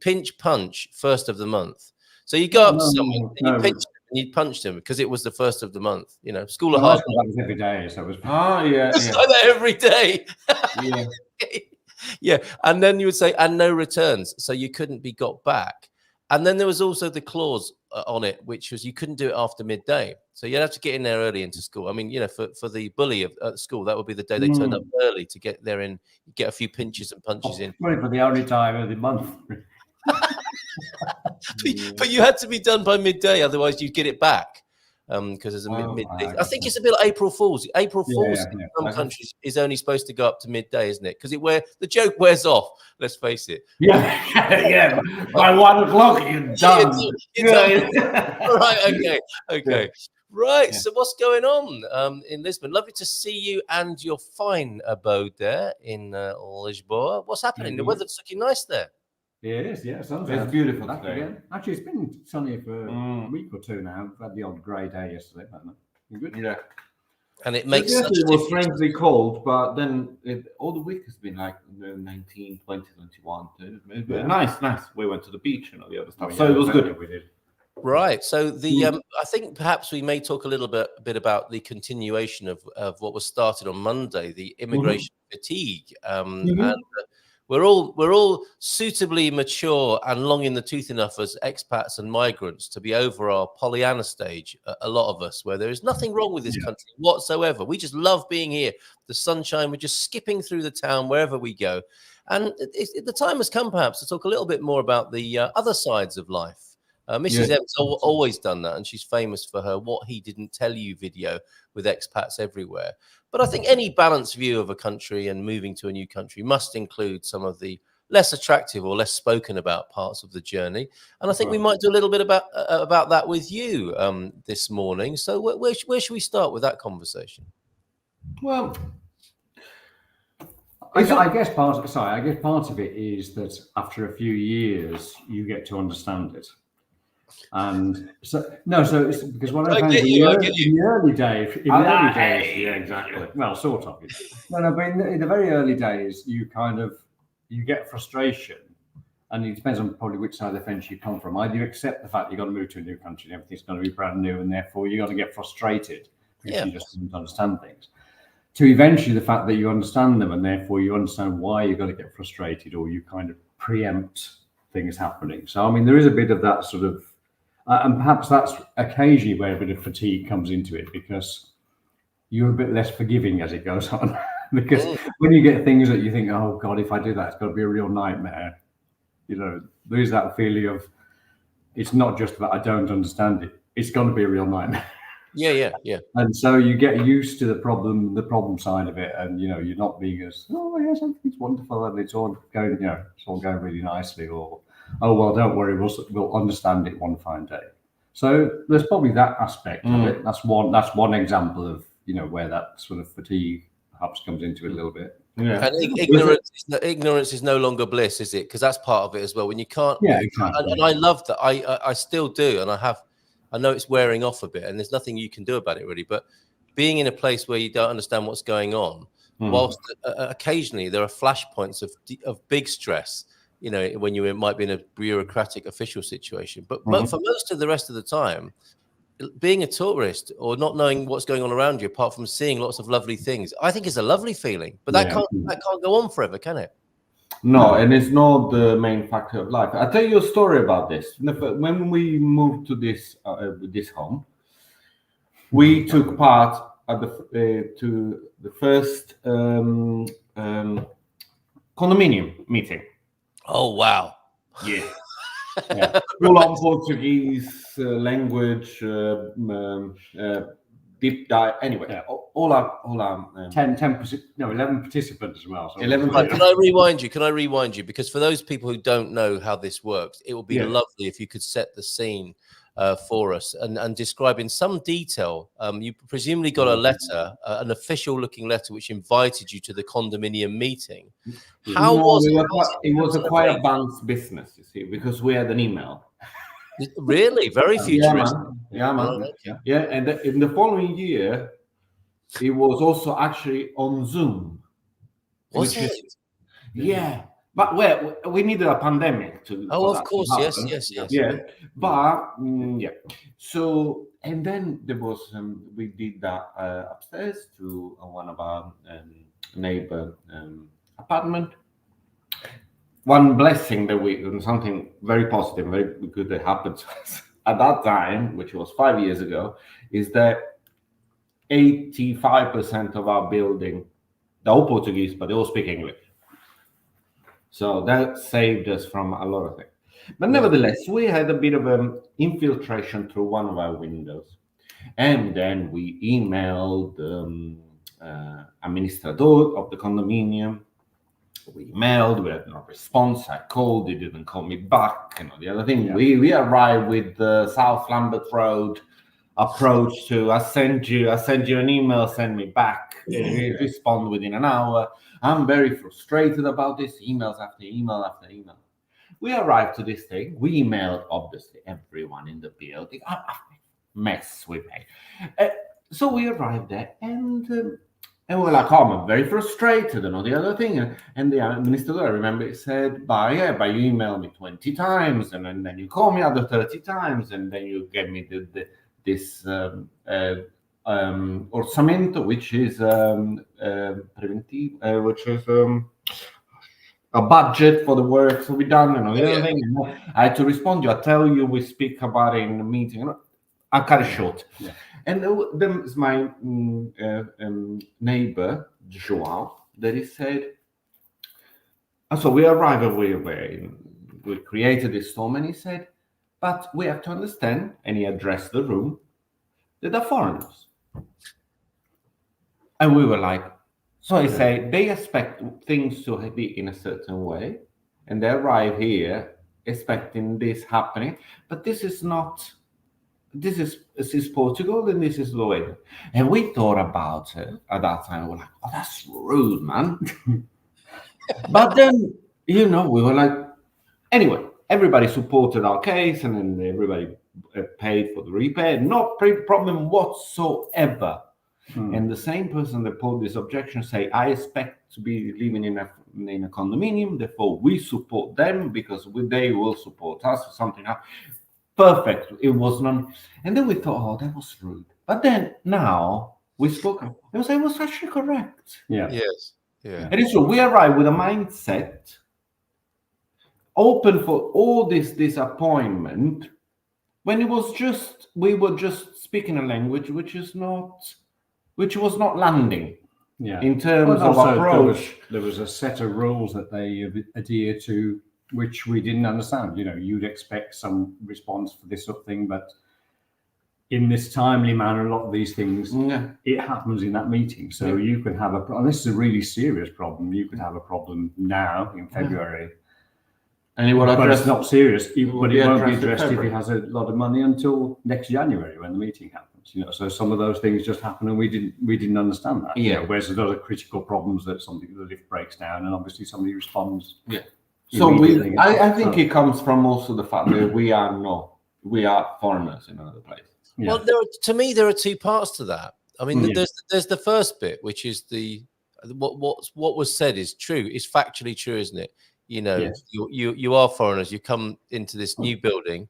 pinch punch first of the month. So you go up to someone and you pinch them and you punch them because it was the first of the month. You know, school of hard. That was every day, so it was. It's like that every day. Yeah. Yeah, and then you would say, and no returns, so you couldn't be got back. And then there was also the clause on it, which was you couldn't do it after midday. So you'd have to get in there early into school. I mean, you know, for the bully at school, that would be the day they turned up early to get there and get a few pinches and punches in. Probably for the only time of the month. But you had to be done by midday, otherwise you'd get it back. Because there's a midday. I think it's a bit like April Fools. April Fools in some countries is only supposed to go up to midday, isn't it? Because the joke wears off. Let's face it. Yeah. By 1 o'clock, you're done. Right. Okay. Right. Yeah. So what's going on in Lisbon? Lovely to see you and your fine abode there in Lisboa. What's happening? The weather's looking nice there. Yeah, it is. Yeah, it's beautiful today. Actually, it's been sunny for a week or two now. We've had the odd grey day yesterday, but good. Yeah, and it makes such such it was strangely cold, but then all the week has been like 19, 20, 21. Nice. We went to the beach and all the other stuff, so it was good. We did. Right. So the I think perhaps we may talk a little bit about the continuation of what was started on Monday, the immigration fatigue, and. We're all suitably mature and long in the tooth enough as expats and migrants to be over our Pollyanna stage, a lot of us, where there is nothing wrong with this country whatsoever. We just love being here. The sunshine, we're just skipping through the town wherever we go. And the time has come perhaps to talk a little bit more about the other sides of life. Mrs. M's always done that, and she's famous for her What He Didn't Tell You video with expats everywhere. But I think any balanced view of a country and moving to a new country must include some of the less attractive or less spoken about parts of the journey. And I think we might do a little bit about that with you this morning. So where should we start with that conversation? Well, I guess part of it is that after a few years, you get to understand it. And so it's because what I found in the early days, yeah, exactly. Well, sort of. But in the very early days, you get frustration, and it depends on probably which side of the fence you come from. Either you accept the fact you've got to move to a new country and everything's going to be brand new, and therefore you're going to get frustrated because you just don't understand things. To eventually the fact that you understand them, and therefore you understand why you're going to get frustrated, or you kind of preempt things happening. So I mean, there is a bit of that sort of. And perhaps that's occasionally where a bit of fatigue comes into it, because you're a bit less forgiving as it goes on. Because when you get things that you think, oh God, if I do that, it's got to be a real nightmare, there is that feeling of it's not just that I don't understand it. It's going to be a real nightmare. Yeah. And so you get used to the problem side of it, and you're not being as, oh yes, everything's wonderful and it's all going, it's all going really nicely, or oh well, don't worry, we'll understand it one fine day. So there's probably that aspect of it. That's one example of where that sort of fatigue perhaps comes into it a little bit. Yeah. And ignorance is no longer bliss, is it? Because that's part of it as well. When you can't, exactly. And I love that. I still do, and I know it's wearing off a bit, and there's nothing you can do about it really. But being in a place where you don't understand what's going on, whilst occasionally there are flashpoints of big stress, when you might be in a bureaucratic official situation. But for most of the rest of the time, being a tourist or not knowing what's going on around you, apart from seeing lots of lovely things, I think is a lovely feeling. But that can't go on forever, can it? No, and it's not the main factor of life. I'll tell you a story about this. When we moved to this home, we took part at to the first condominium meeting. Oh wow! Yeah. Full on Portuguese language, deep dive. Anyway, all our 11 participants as well. So 11. Can I rewind you? Because for those people who don't know how this works, it would be lovely if you could set the scene for us and describe in some detail. You presumably got a letter, an official-looking letter, which invited you to the condominium meeting. How was it? It was a quite advanced business, you see, because we had an email. Really, very futuristic. Yeah, man. Yeah, and in the following year, it was also actually on Zoom. Was it? Yeah. But we needed a pandemic to. Oh, of course, yes. Yeah, but So, and then there was we did that upstairs to one of our neighbor apartment. One blessing that something very positive, very good that happened to us at that time, which was 5 years ago, is that 85% of our building, they're all Portuguese, but they all speak English. So that saved us from a lot of things. But nevertheless, we had a bit of an infiltration through one of our windows. And then we emailed administrador of the condominium. We emailed, we had no response. I called, he didn't call me back. The other thing, we arrived with the South Lambeth Road approach to I send you an email, send me back. Respond within an hour. I'm very frustrated about this, emails after email after email. We arrived to this thing. We emailed, obviously, everyone in the building. Mess we made. So we arrived there, and we're like, I'm very frustrated, and all the other thing. And the minister, I remember, he said, but you emailed me 20 times, and then you call me other 30 times, and then you gave me this orçamento, which is which is a budget for the work to be done, and all the other thing. I had to respond. I tell you, we speak about it in the meeting. I cut it short. Yeah. And then is my neighbor João that he said. So we arrived we created this storm, and he said, but we have to understand, and he addressed the room, that they're foreigners. And we were like, so I say they expect things to be in a certain way, and they arrive here expecting this happening, but this is not. This is Portugal, and this is the way. And we thought about it at that time. We're like, oh, that's rude, man. But then, we were like, anyway, everybody supported our case, and then everybody paid for the repair. No problem whatsoever. And the same person that put this objection say, I expect to be living in a condominium, therefore we support them because they will support us or something. Perfect. It was not. And then we thought, oh, that was rude. But then now we spoke. It was actually correct. Yeah. Yes. Yeah. And it's true. We arrived with a mindset open for all this disappointment when we were just speaking a language which was not landing. Yeah. In terms of approach. There was a set of rules that they adhere to which we didn't understand. You'd expect some response for this sort of thing, but in this timely manner, a lot of these things, it happens in that meeting. So you could have and this is a really serious problem. You could have a problem now in February. And it will but address, it's not serious, but it won't be addressed if he February. has a lot of money until next January when the meeting happens. So some of those things just happen, and we didn't understand that. Whereas there's other critical problems that the lift breaks down, and obviously somebody responds. So I think it comes from also the fact that we are foreigners in another place. Well, to me, there are two parts to that. I mean, there's the first bit, which is what was said is true. It's factually true, isn't it? You are foreigners. You come into this new building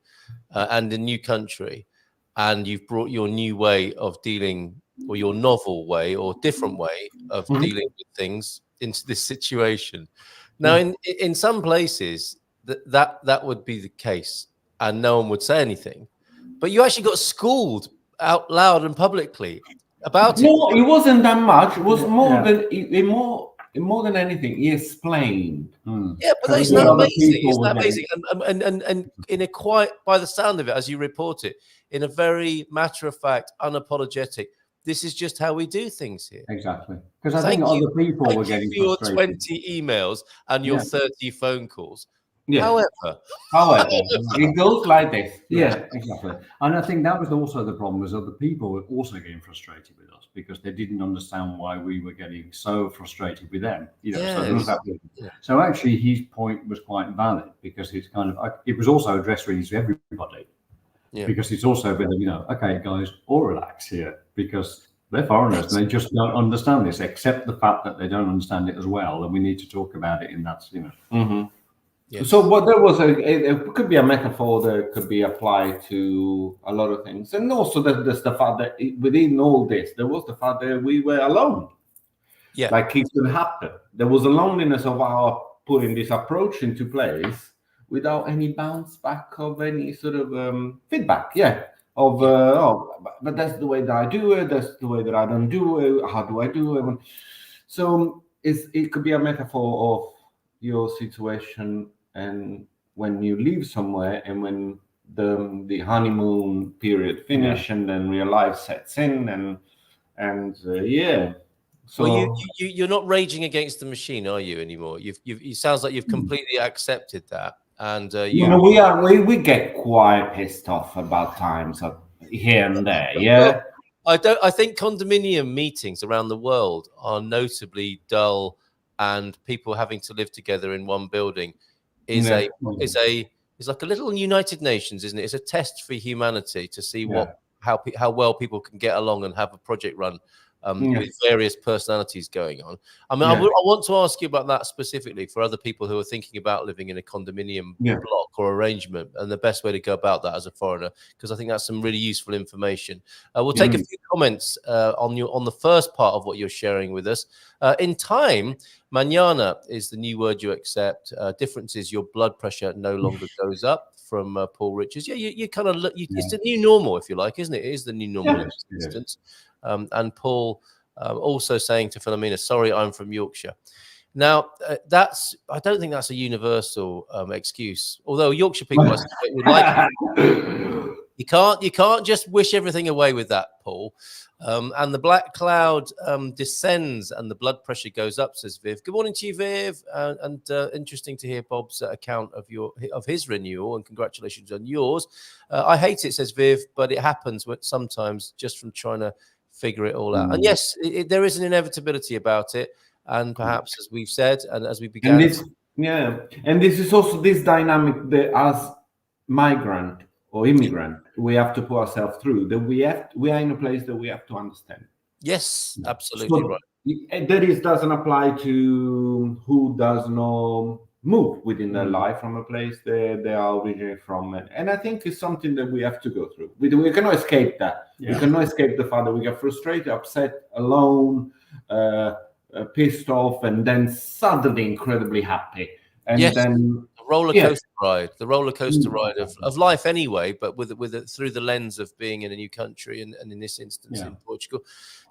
and a new country, and you've brought your new way of dealing, or your novel way, or different way of dealing with things into this situation. Now, in some places, that would be the case, and no one would say anything. But you actually got schooled out loud and publicly about it. No, it wasn't that much. It was more than anything, he explained. Yeah, but it's not amazing. It's not amazing. And in a quite, by the sound of it, as you report it, in a very matter-of-fact, unapologetic, this is just how we do things here. Exactly. Because I think other people were getting frustrated. Your 20 emails and your 30 phone calls. However, it goes like this. Yeah, exactly. And I think that was also the problem, was other people were also getting frustrated with us because they didn't understand why we were getting so frustrated with them. So actually his point was quite valid, because it's it was also addressed really to everybody. Because it's also been, okay, guys, all relax here, because they're foreigners and they just don't understand this, except the fact that they don't understand it as well, and we need to talk about it in that, Yes. So what there was it could be a metaphor that could be applied to a lot of things, and also there's the fact that within all this there was the fact that we were alone. Like it could happen. There was a loneliness of our putting this approach into place without any bounce back of any sort of feedback. But that's the way that I do it. That's the way that I don't do it. How do I do it? So it could be a metaphor of your situation, and when you leave somewhere, and when the honeymoon period finish, and then real life sets in, and so you're not raging against the machine, are you, anymore? It sounds like you've completely accepted that, and we get quite pissed off about times here and there. I think condominium meetings around the world are notably dull, and people having to live together in one building is like a little United Nations, isn't it? It's a test for humanity to see how well people can get along and have a project run with various personalities going on. I mean, I want to ask you about that specifically for other people who are thinking about living in a condominium block or arrangement, and the best way to go about that as a foreigner, because I think that's some really useful information. We'll take a few comments on the first part of what you're sharing with us. In time, mañana is the new word you accept. Difference is your blood pressure no longer goes up, from Paul Richards. You kind of look. It's the new normal, if you like, isn't it? It is the new normal in this instance. And Paul also saying to Philomena, sorry, I'm from Yorkshire. Now, I don't think that's a universal excuse, although Yorkshire people would like it. You can't just wish everything away with that, Paul. And the black cloud descends and the blood pressure goes up, says Viv. Good morning to you, Viv. And interesting to hear Bob's account of his renewal, and congratulations on yours. I hate it, says Viv, but it happens sometimes just from trying to figure it all out. And yes, there is an inevitability about it. And perhaps, as we've said, and as we began, and this is also this dynamic that as migrant or immigrant, we have to put ourselves through. That we are in a place that we have to understand. Yes, absolutely right. That doesn't apply to who does not move within their life from a place they are originally from, and I think it's something that we have to go through. We cannot escape that. We cannot escape the fact that we get frustrated, upset, alone, pissed off, and then suddenly incredibly happy. And then roller coaster ride, of life anyway, but with it through the lens of being in a new country, and in this instance in Portugal.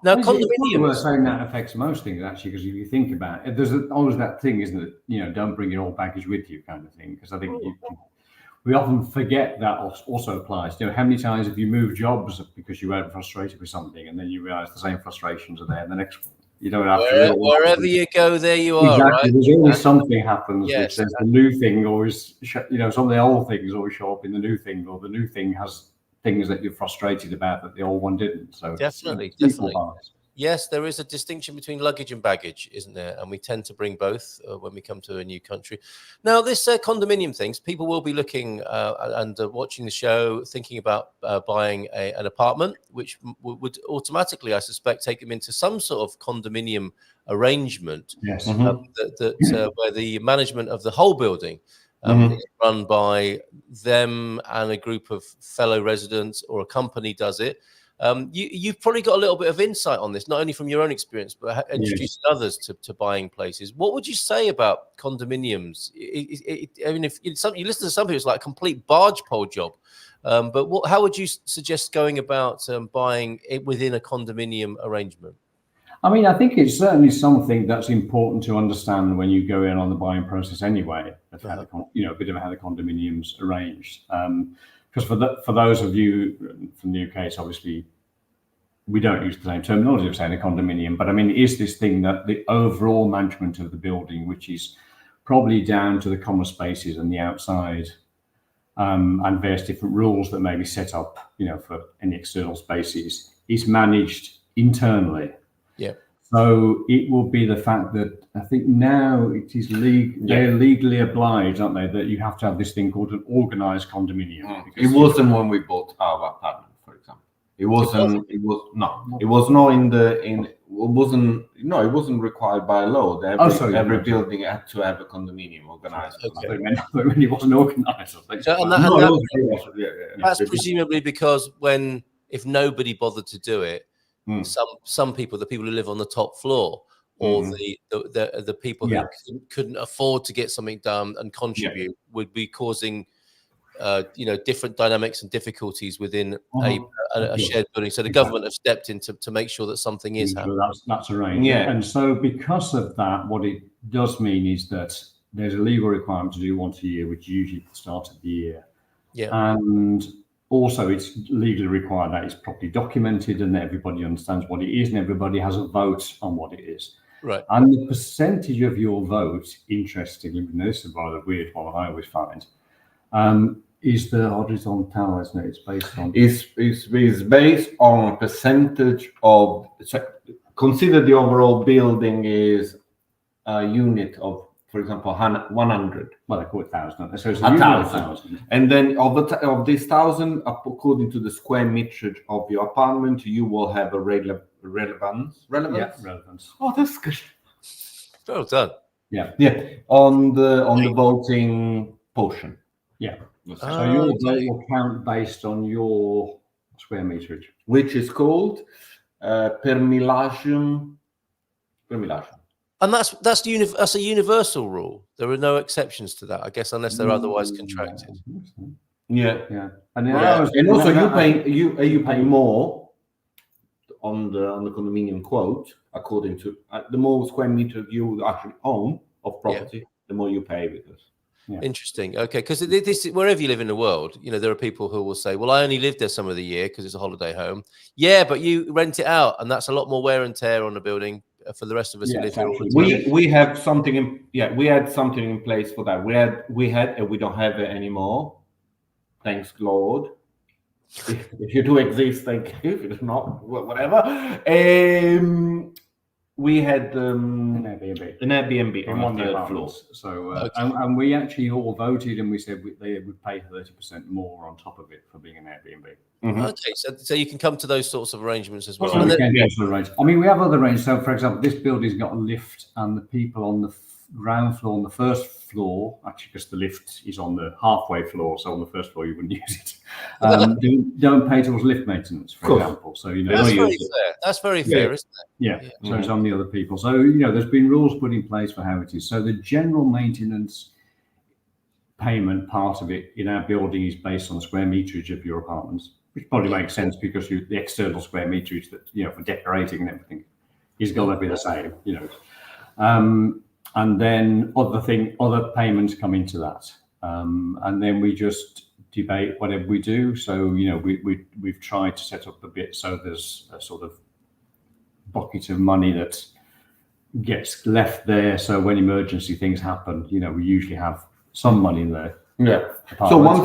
Now, condominiums. We're saying that affects most things actually, because if you think about it, there's always that thing, isn't it? You know, don't bring your old baggage with you, kind of thing. Because I think we often forget that also applies. You know, how many times have you moved jobs because you were frustrated with something, and then you realise the same frustrations are there in the next one. You don't have to. Wherever you go, there you are. Exactly. Right? There's always something happens. Yes, which says the new thing always, you know, some of the old things always show up in the new thing, or the new thing has things that you're frustrated about that the old one didn't. So definitely. Yes, there is a distinction between luggage and baggage, isn't there? And we tend to bring both when we come to a new country. Now, this condominium things, people will be looking and watching the show, thinking about buying an apartment, which would automatically, I suspect, take them into some sort of condominium arrangement. Yes. Where the management of the whole building is run by them and a group of fellow residents, or a company does it. You've probably got a little bit of insight on this, not only from your own experience, but introducing others to buying places. What would you say about condominiums? I mean, if you listen to some people, it's like a complete barge pole job. But how would you suggest going about buying it within a condominium arrangement? I mean, I think it's certainly something that's important to understand when you go in on the buying process anyway, of how a bit of how the condominium's arranged. Because for those of you from the UK, it's obviously, we don't use the same terminology of saying a condominium, but I mean, it is this thing that the overall management of the building, which is probably down to the common spaces and the outside, and various different rules that may be set up, you know, for any external spaces, is managed internally. Yeah. So it will be the fact that I think now it is they're legally obliged, aren't they, that you have to have this thing called an organised condominium. It wasn't when we bought our apartment, for example. It wasn't required by law. Every building had to have a condominium organised. Okay. When it wasn't organised. That's presumably because if nobody bothered to do it, some people, the people who live on the top floor, or the people who couldn't afford to get something done and contribute, would be causing different dynamics and difficulties within a shared building. So the government have stepped in to make sure that something is happening. That's arranged. Yeah. And so because of that, what it does mean is that there's a legal requirement to do once a year, which is usually at the start of the year. Yeah. And also, it's legally required that it's properly documented and that everybody understands what it is and everybody has a vote on what it is. Right. And the percentage of your vote, interestingly, and this is rather weird one I always find, is the horizontal, isn't it? It's based on... It's based on a percentage of... Consider the overall building is a unit of, for example, 100. Well, I call it 1,000. So it's 1,000. And then of this 1,000, according to the square meterage of your apartment, you will have a relevance. Yeah, relevance. Oh, that's good. Well done. Yeah. On the voting portion. Yeah. So your vote will count based on your square meterage, which is called permillagium. And that's a universal rule. There are no exceptions to that, I guess, unless they're otherwise contracted. Yeah. And also you pay more on the condominium quote, according to the more square meter you actually own of property, the more you pay with us. Yeah. Interesting. Okay, because this wherever you live in the world, there are people who will say, "Well, I only live there some of the year because it's a holiday home." Yeah, but you rent it out, and that's a lot more wear and tear on the building for the rest of us who live here all the time. We have something in we had something in place for that. We had and we don't have it anymore. Thanks, Lord. If you do exist, thank you. If it's not, whatever. We had an Airbnb on one of the floors. So, and we actually all voted, and we said they would pay 30% more on top of it for being an Airbnb. Okay, so you can come to those sorts of arrangements as well. I mean, we have other arrangements. So, for example, this building's got a lift, and the people on the ground floor, on the first floor, actually, because the lift is on the halfway floor, so on the first floor you wouldn't use it. Don't pay towards lift maintenance, for example. So that's very fair. That's very fair, isn't it? Yeah. So it's on the other people. So there's been rules put in place for how it is. So the general maintenance payment part of it in our building is based on the square meterage of your apartments, which probably makes sense because the external square meterage that, for decorating and everything is going to be the same, and then other payments come into that. And then we just debate whatever we do. So, we've tried to set up a bit so there's a sort of bucket of money that gets left there. So when emergency things happen, we usually have some money in there. Yeah. So one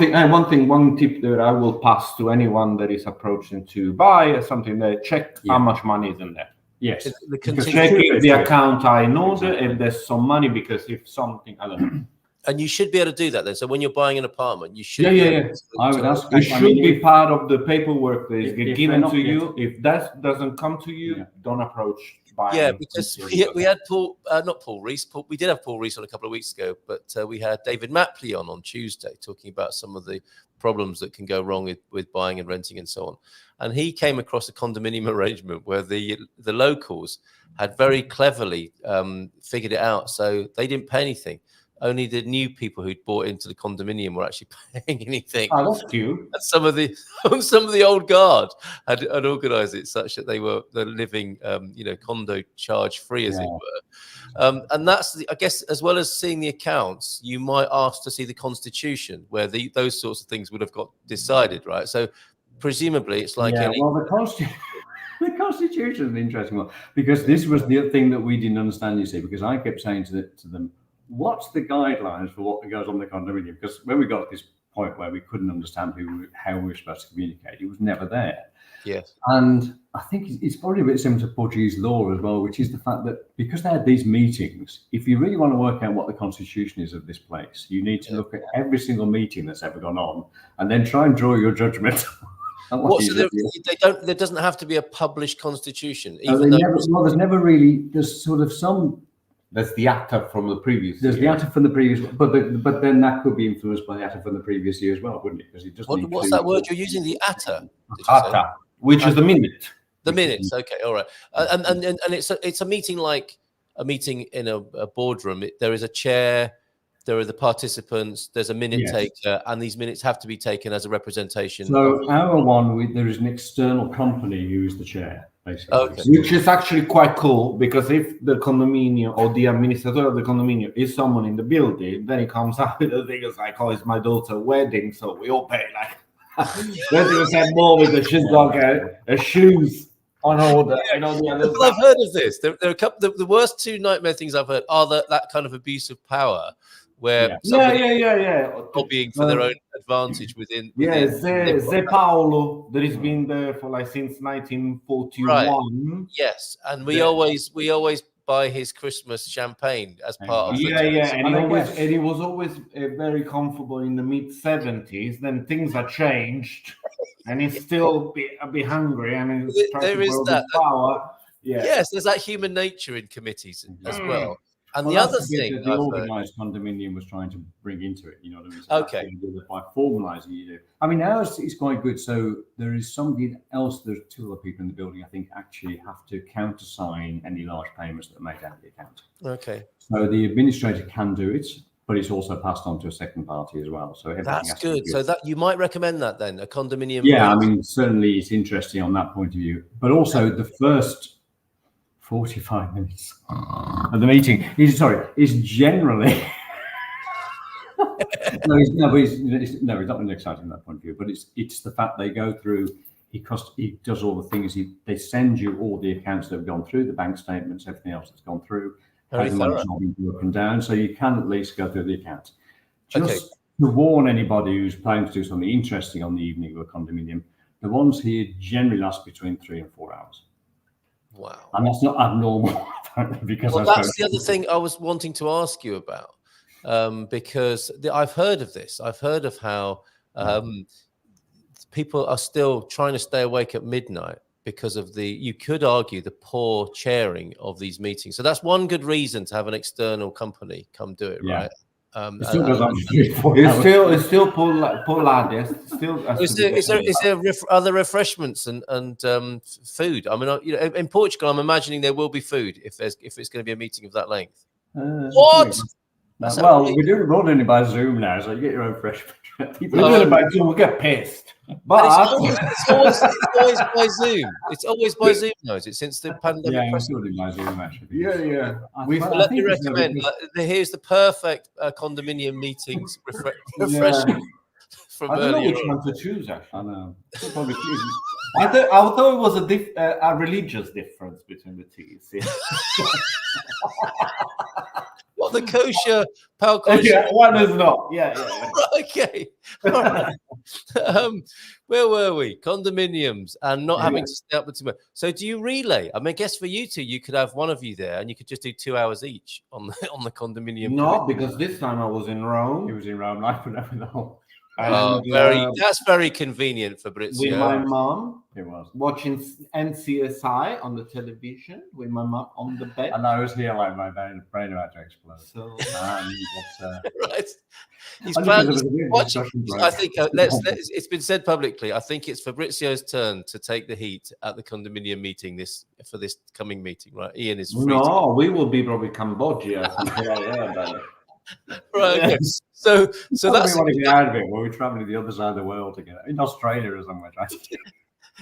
tip that I will pass to anyone that is approaching to buy something, they check how much money is in there. Yes. Check the account in order if there's some money, because if something, I don't know. And you should be able to do that then. So when you're buying an apartment, you should. Yeah. I would ask. It should be part of the paperwork that is given to you. If that doesn't come to you, don't approach. Yeah, because we had not Paul Rees. We did have Paul Rees on a couple of weeks ago, but we had David Mapley on Tuesday talking about some of the problems that can go wrong with buying and renting and so on. And he came across a condominium arrangement where the locals had very cleverly figured it out, so they didn't pay anything. Only the new people who'd bought into the condominium were actually paying anything. Oh, that's cute. And some of the old guard had organised it such that they're living, condo charge free, as it were. And that's I guess, as well as seeing the accounts, you might ask to see the constitution, where those sorts of things would have got decided, right? So presumably, it's like the constitution is an interesting one, because this was the thing that we didn't understand. You see, because I kept saying to them, what's the guidelines for what goes on the condominium? Because when we got to this point where we couldn't understand how we were supposed to communicate, it was never there. Yes. And I think it's probably a bit similar to Portuguese law as well, which is the fact that because they had these meetings, if you really want to work out what the constitution is of this place, you need to look at every single meeting that's ever gone on and then try and draw your judgment. There doesn't have to be a published constitution. There's never really, there's sort of some. There's the acta from the previous. There's the acta from the previous, but then that could be influenced by the acta from the previous year as well, wouldn't it? Because it just. What's that word you're using? The acta. Acta, which is the minute. The minutes. Okay, all right. And it's a meeting like a meeting in a boardroom. There is a chair. There are the participants. There's a minute taker, and these minutes have to be taken as a representation. So our one, there is an external company who is the chair. Okay. Which is actually quite cool, because if the condominium or the administrator of the condominium is someone in the building, then it comes out with the things like, oh, it's my daughter's wedding, so we all pay like 20% more because she's got a shoes on order. Well, I've heard of this. There are a couple. The worst two nightmare things I've heard are that kind of abuse of power, where lobbying for their own advantage within Zé Paulo, that has been there for since 1941. Right. Yes, and we always buy his Christmas champagne as part of and he was always very comfortable in the mid-70s. Then things are changed, and he's still be hungry, and he's trying to build his power. Yes, there's that human nature in committees as well. And the other thing the organised condominium was trying to bring into it, you know what I mean? So okay. By formalising, you do. I mean, ours is quite good. So there is somebody else. There's two other people in the building, I think, actually have to countersign any large payments that are made out of the account. Okay. So the administrator can do it, but it's also passed on to a second party as well. So that's good. So that you might recommend that then, a condominium. Yeah, I mean, certainly it's interesting on that point of view. But also the first 45 minutes of the meeting is generally he's not really exciting from that point of view, but it's the fact they go through, he does all the things, they send you all the accounts that have gone through, the bank statements, everything else that's gone through, how the money's not been up and down, so you can at least go through the accounts. Just to warn anybody who's planning to do something interesting on the evening of a condominium, the ones here generally last between 3 and 4 hours. Wow. And that's not abnormal. Because that's the other thing I was wanting to ask you about, because I've heard of this. I've heard of how people are still trying to stay awake at midnight because of you could argue, the poor chairing of these meetings. So that's one good reason to have an external company come do it, right? It's still Pilates. Is there other refreshments and food? I mean, in Portugal, I'm imagining there will be food if it's going to be a meeting of that length. What? Well, we're doing it by Zoom now, so you get your own fresh. People are doing it by Zoom. We'll get pissed. But it's always by Zoom. It's always by Zoom now, is it? Since the pandemic. Yeah, we're still doing by Zoom actually. Yeah. Let me recommend. Here's the perfect condominium meetings refreshing from I don't know earlier which on. one to choose. Actually, I know. I thought it was a religious difference between the teas. Yeah. What, the kosher, pal kosher? Yeah, one is not. Yeah. Okay. All right. Where were we? Condominiums and not having to stay up with too much. So do you relay? I mean, I guess for you two, you could have one of you there and you could just do 2 hours each on the condominium. No, because this time I was in Rome. He was in Rome. I put up with the whole. That's very convenient, Fabrizio. With my mom, It was. watching NCSI on the television with my mom on the bed. And I was here like my brain about to explode. So Right. He's Only planned because there was a bit of watching. discussion break. I think it's been said publicly. I think it's Fabrizio's turn to take the heat at the condominium meeting for this coming meeting. Right, Ian is free. no, we will be probably Cambodia. Right. Okay. So that's we want to get out of it. Well, we're traveling to the other side of the world together. In Australia or somewhere. Right?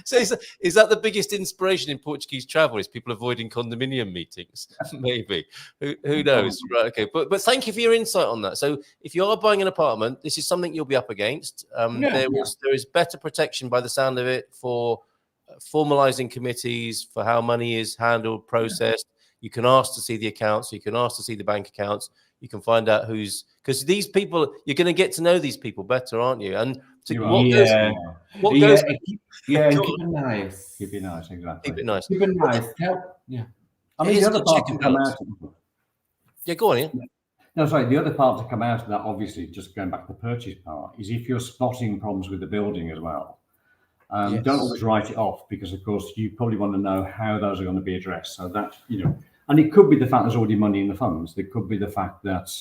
So is that the biggest inspiration in Portuguese travel? Is people avoiding condominium meetings? Maybe. Who knows? Right. Okay. But thank you for your insight on that. So if you are buying an apartment, this is something you'll be up against. There is better protection by the sound of it for formalizing committees, for how money is handled, processed. You can ask to see the accounts. You can ask to see the bank accounts. You can find out because these people, you're going to get to know these people better, aren't you? And keep it nice. Keep it nice, exactly. Keep it nice. Keep it nice. I mean, the other part to come out. Yeah, go on, yeah. No, sorry. The other part to come out of that, obviously, just going back to the purchase part, is if you're spotting problems with the building as well. Don't always write it off because, of course, you probably want to know how those are going to be addressed. So that, and it could be the fact there's already money in the funds. It could be the fact that,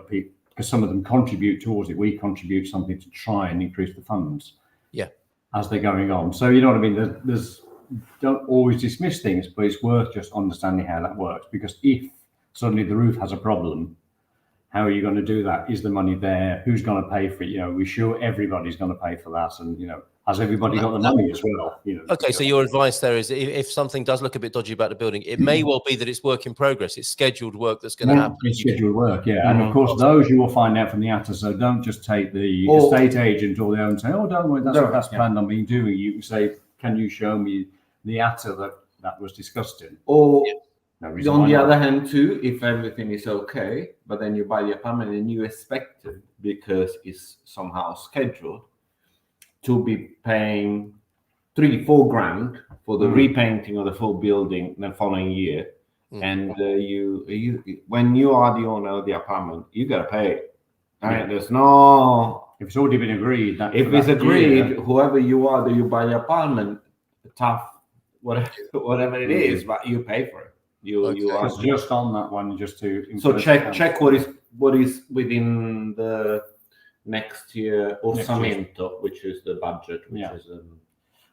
people, because some of them contribute towards it. We contribute something to try and increase the funds. Yeah. As they're going on. So, you know what I mean? There's don't always dismiss things, but it's worth just understanding how that works. Because if suddenly the roof has a problem, how are you going to do that? Is the money there? Who's going to pay for it? We're sure everybody's going to pay for that. And, has everybody got the money as well? Okay, so your advice there is if something does look a bit dodgy about the building, it may well be that it's work in progress. It's scheduled work that's going to happen. It's scheduled work, yeah. And of course, those you will find out from the ATA. So don't just take the estate agent or the owner and say, "Oh, don't worry, that's planned on me doing." You can say, "Can you show me the ATA that was discussed in?" Or on the other hand, too, if everything is okay, but then you buy the apartment and you expect it because it's somehow scheduled to be paying 3-4 grand for the repainting of the full building the following year, and you when you are the owner of the apartment, you gotta pay. Right? There's no. If it's already been agreed, if it's agreed, whoever you are, that you buy the apartment, tough, whatever it is, but you pay for it. You are just on that one, just to. So check what is within the next year orçamento, which is the budget, which is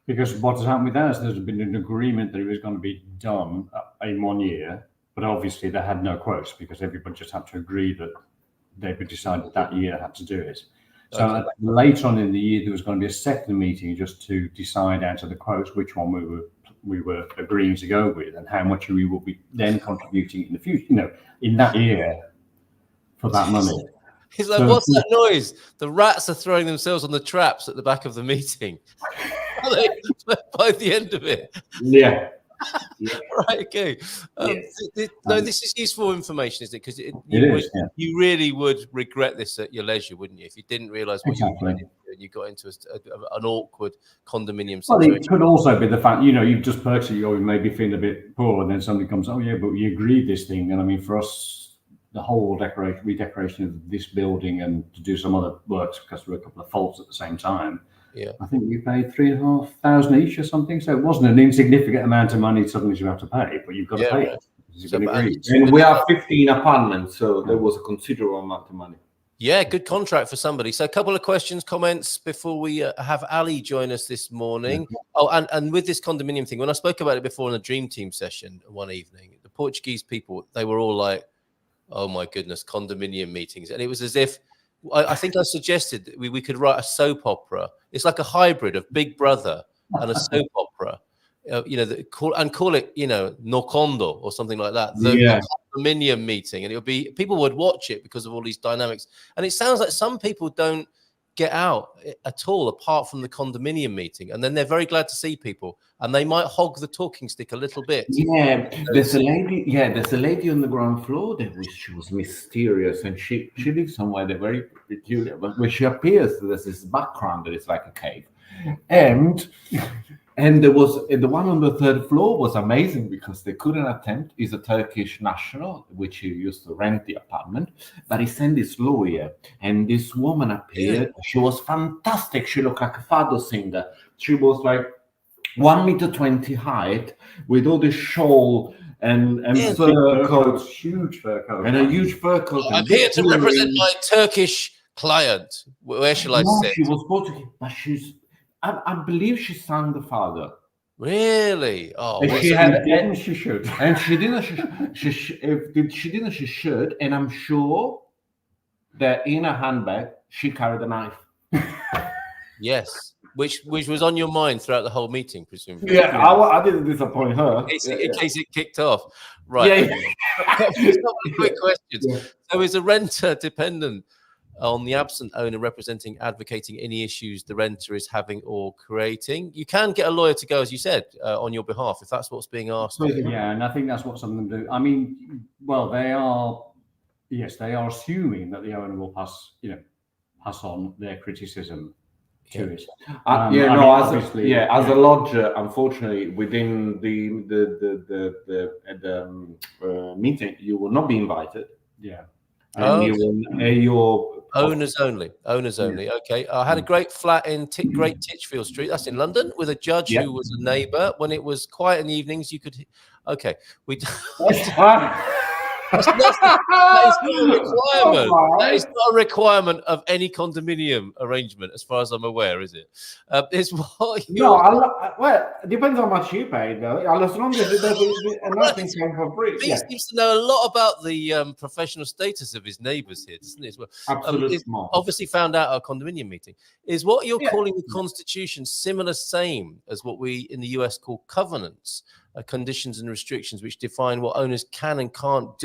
because what has happened with us, there's been an agreement that it was going to be done in 1 year, but obviously they had no quotes because everybody just had to agree that they would decide that year had to do it. So later on in the year, there was going to be a second meeting just to decide out of the quotes which one we were agreeing to go with and how much we will be then contributing in the future, in that year for that money. He's like, what's that noise? The rats are throwing themselves on the traps at the back of the meeting. By the end of it. Yeah. Right, okay. This is useful information, isn't it? Because you really would regret this at your leisure, wouldn't you? If you didn't realise what you were doing and you got into an awkward condominium situation. Well, it could also be the fact, you've just purchased it, or you may be feeling a bit poor, and then somebody comes, "Oh, yeah, but we agreed this thing." And I mean, for us, the whole redecoration of this building and to do some other works because there were a couple of faults at the same time. Yeah, I think we paid $3,500 each or something. So it wasn't an insignificant amount of money suddenly you have to pay, but you've got to pay it. And we are 15 apartments, so there was a considerable amount of money. Yeah, good contract for somebody. So a couple of questions, comments before we have Ali join us this morning. Oh, and with this condominium thing, when I spoke about it before in the Dream Team session one evening, the Portuguese people, they were all like, Oh my goodness, condominium meetings. And it was as if, I think I suggested that we could write a soap opera. It's like a hybrid of Big Brother and a soap opera, call it, No Condo or something like that. The condominium meeting. And it would be, people would watch it because of all these dynamics. And it sounds like some people don't get out at all apart from the condominium meeting, and then they're very glad to see people, and they might hog the talking stick a little bit. There's a lady on the ground floor there, she was mysterious, and she lives somewhere there very peculiar, but when she appears there's this background that is like a cave, and there was the one on the third floor was amazing because they couldn't attend. He's a Turkish national, which he used to rent the apartment, but he sent his lawyer, and this woman appeared. She was fantastic. She looked like a fado singer. She was like 1.20 meters height with all this shawl and fur coat, huge fur coat, and a huge fur coat. I'm here to represent my Turkish client. Where shall I sit? She was Portuguese, but I believe she sang the father. Really? Oh, and she should. And she didn't. She didn't. She should. And I'm sure that in her handbag she carried a knife. Yes, which was on your mind throughout the whole meeting, presumably. Yeah, I didn't disappoint her. In case it kicked off. Right. Just a quick question. Yeah. So is a renter dependent on the absent owner representing, advocating any issues the renter is having or creating? You can get a lawyer to go, as you said, on your behalf, if that's what's being asked. Yeah, and I think that's what some of them do. I mean, well, they are assuming that the owner will pass on their criticism to it. As a lodger, unfortunately, within the meeting, you will not be invited. Yeah. Your owners only. Okay. I had a great flat in Great Titchfield Street. That's in London, with a judge who was a neighbour. When it was quiet in the evenings, you could. Okay, we. That is not a requirement. That is not a requirement of any condominium arrangement, as far as I'm aware, is it? It's what well, it depends how much you pay, though. As long as it doesn't, nothing came for free. He seems to know a lot about the professional status of his neighbours here, doesn't he? As well, absolutely. Obviously, found out at our condominium meeting. Is what you're calling the Constitution same as what we in the US call covenants? Conditions and restrictions which define what owners can and can't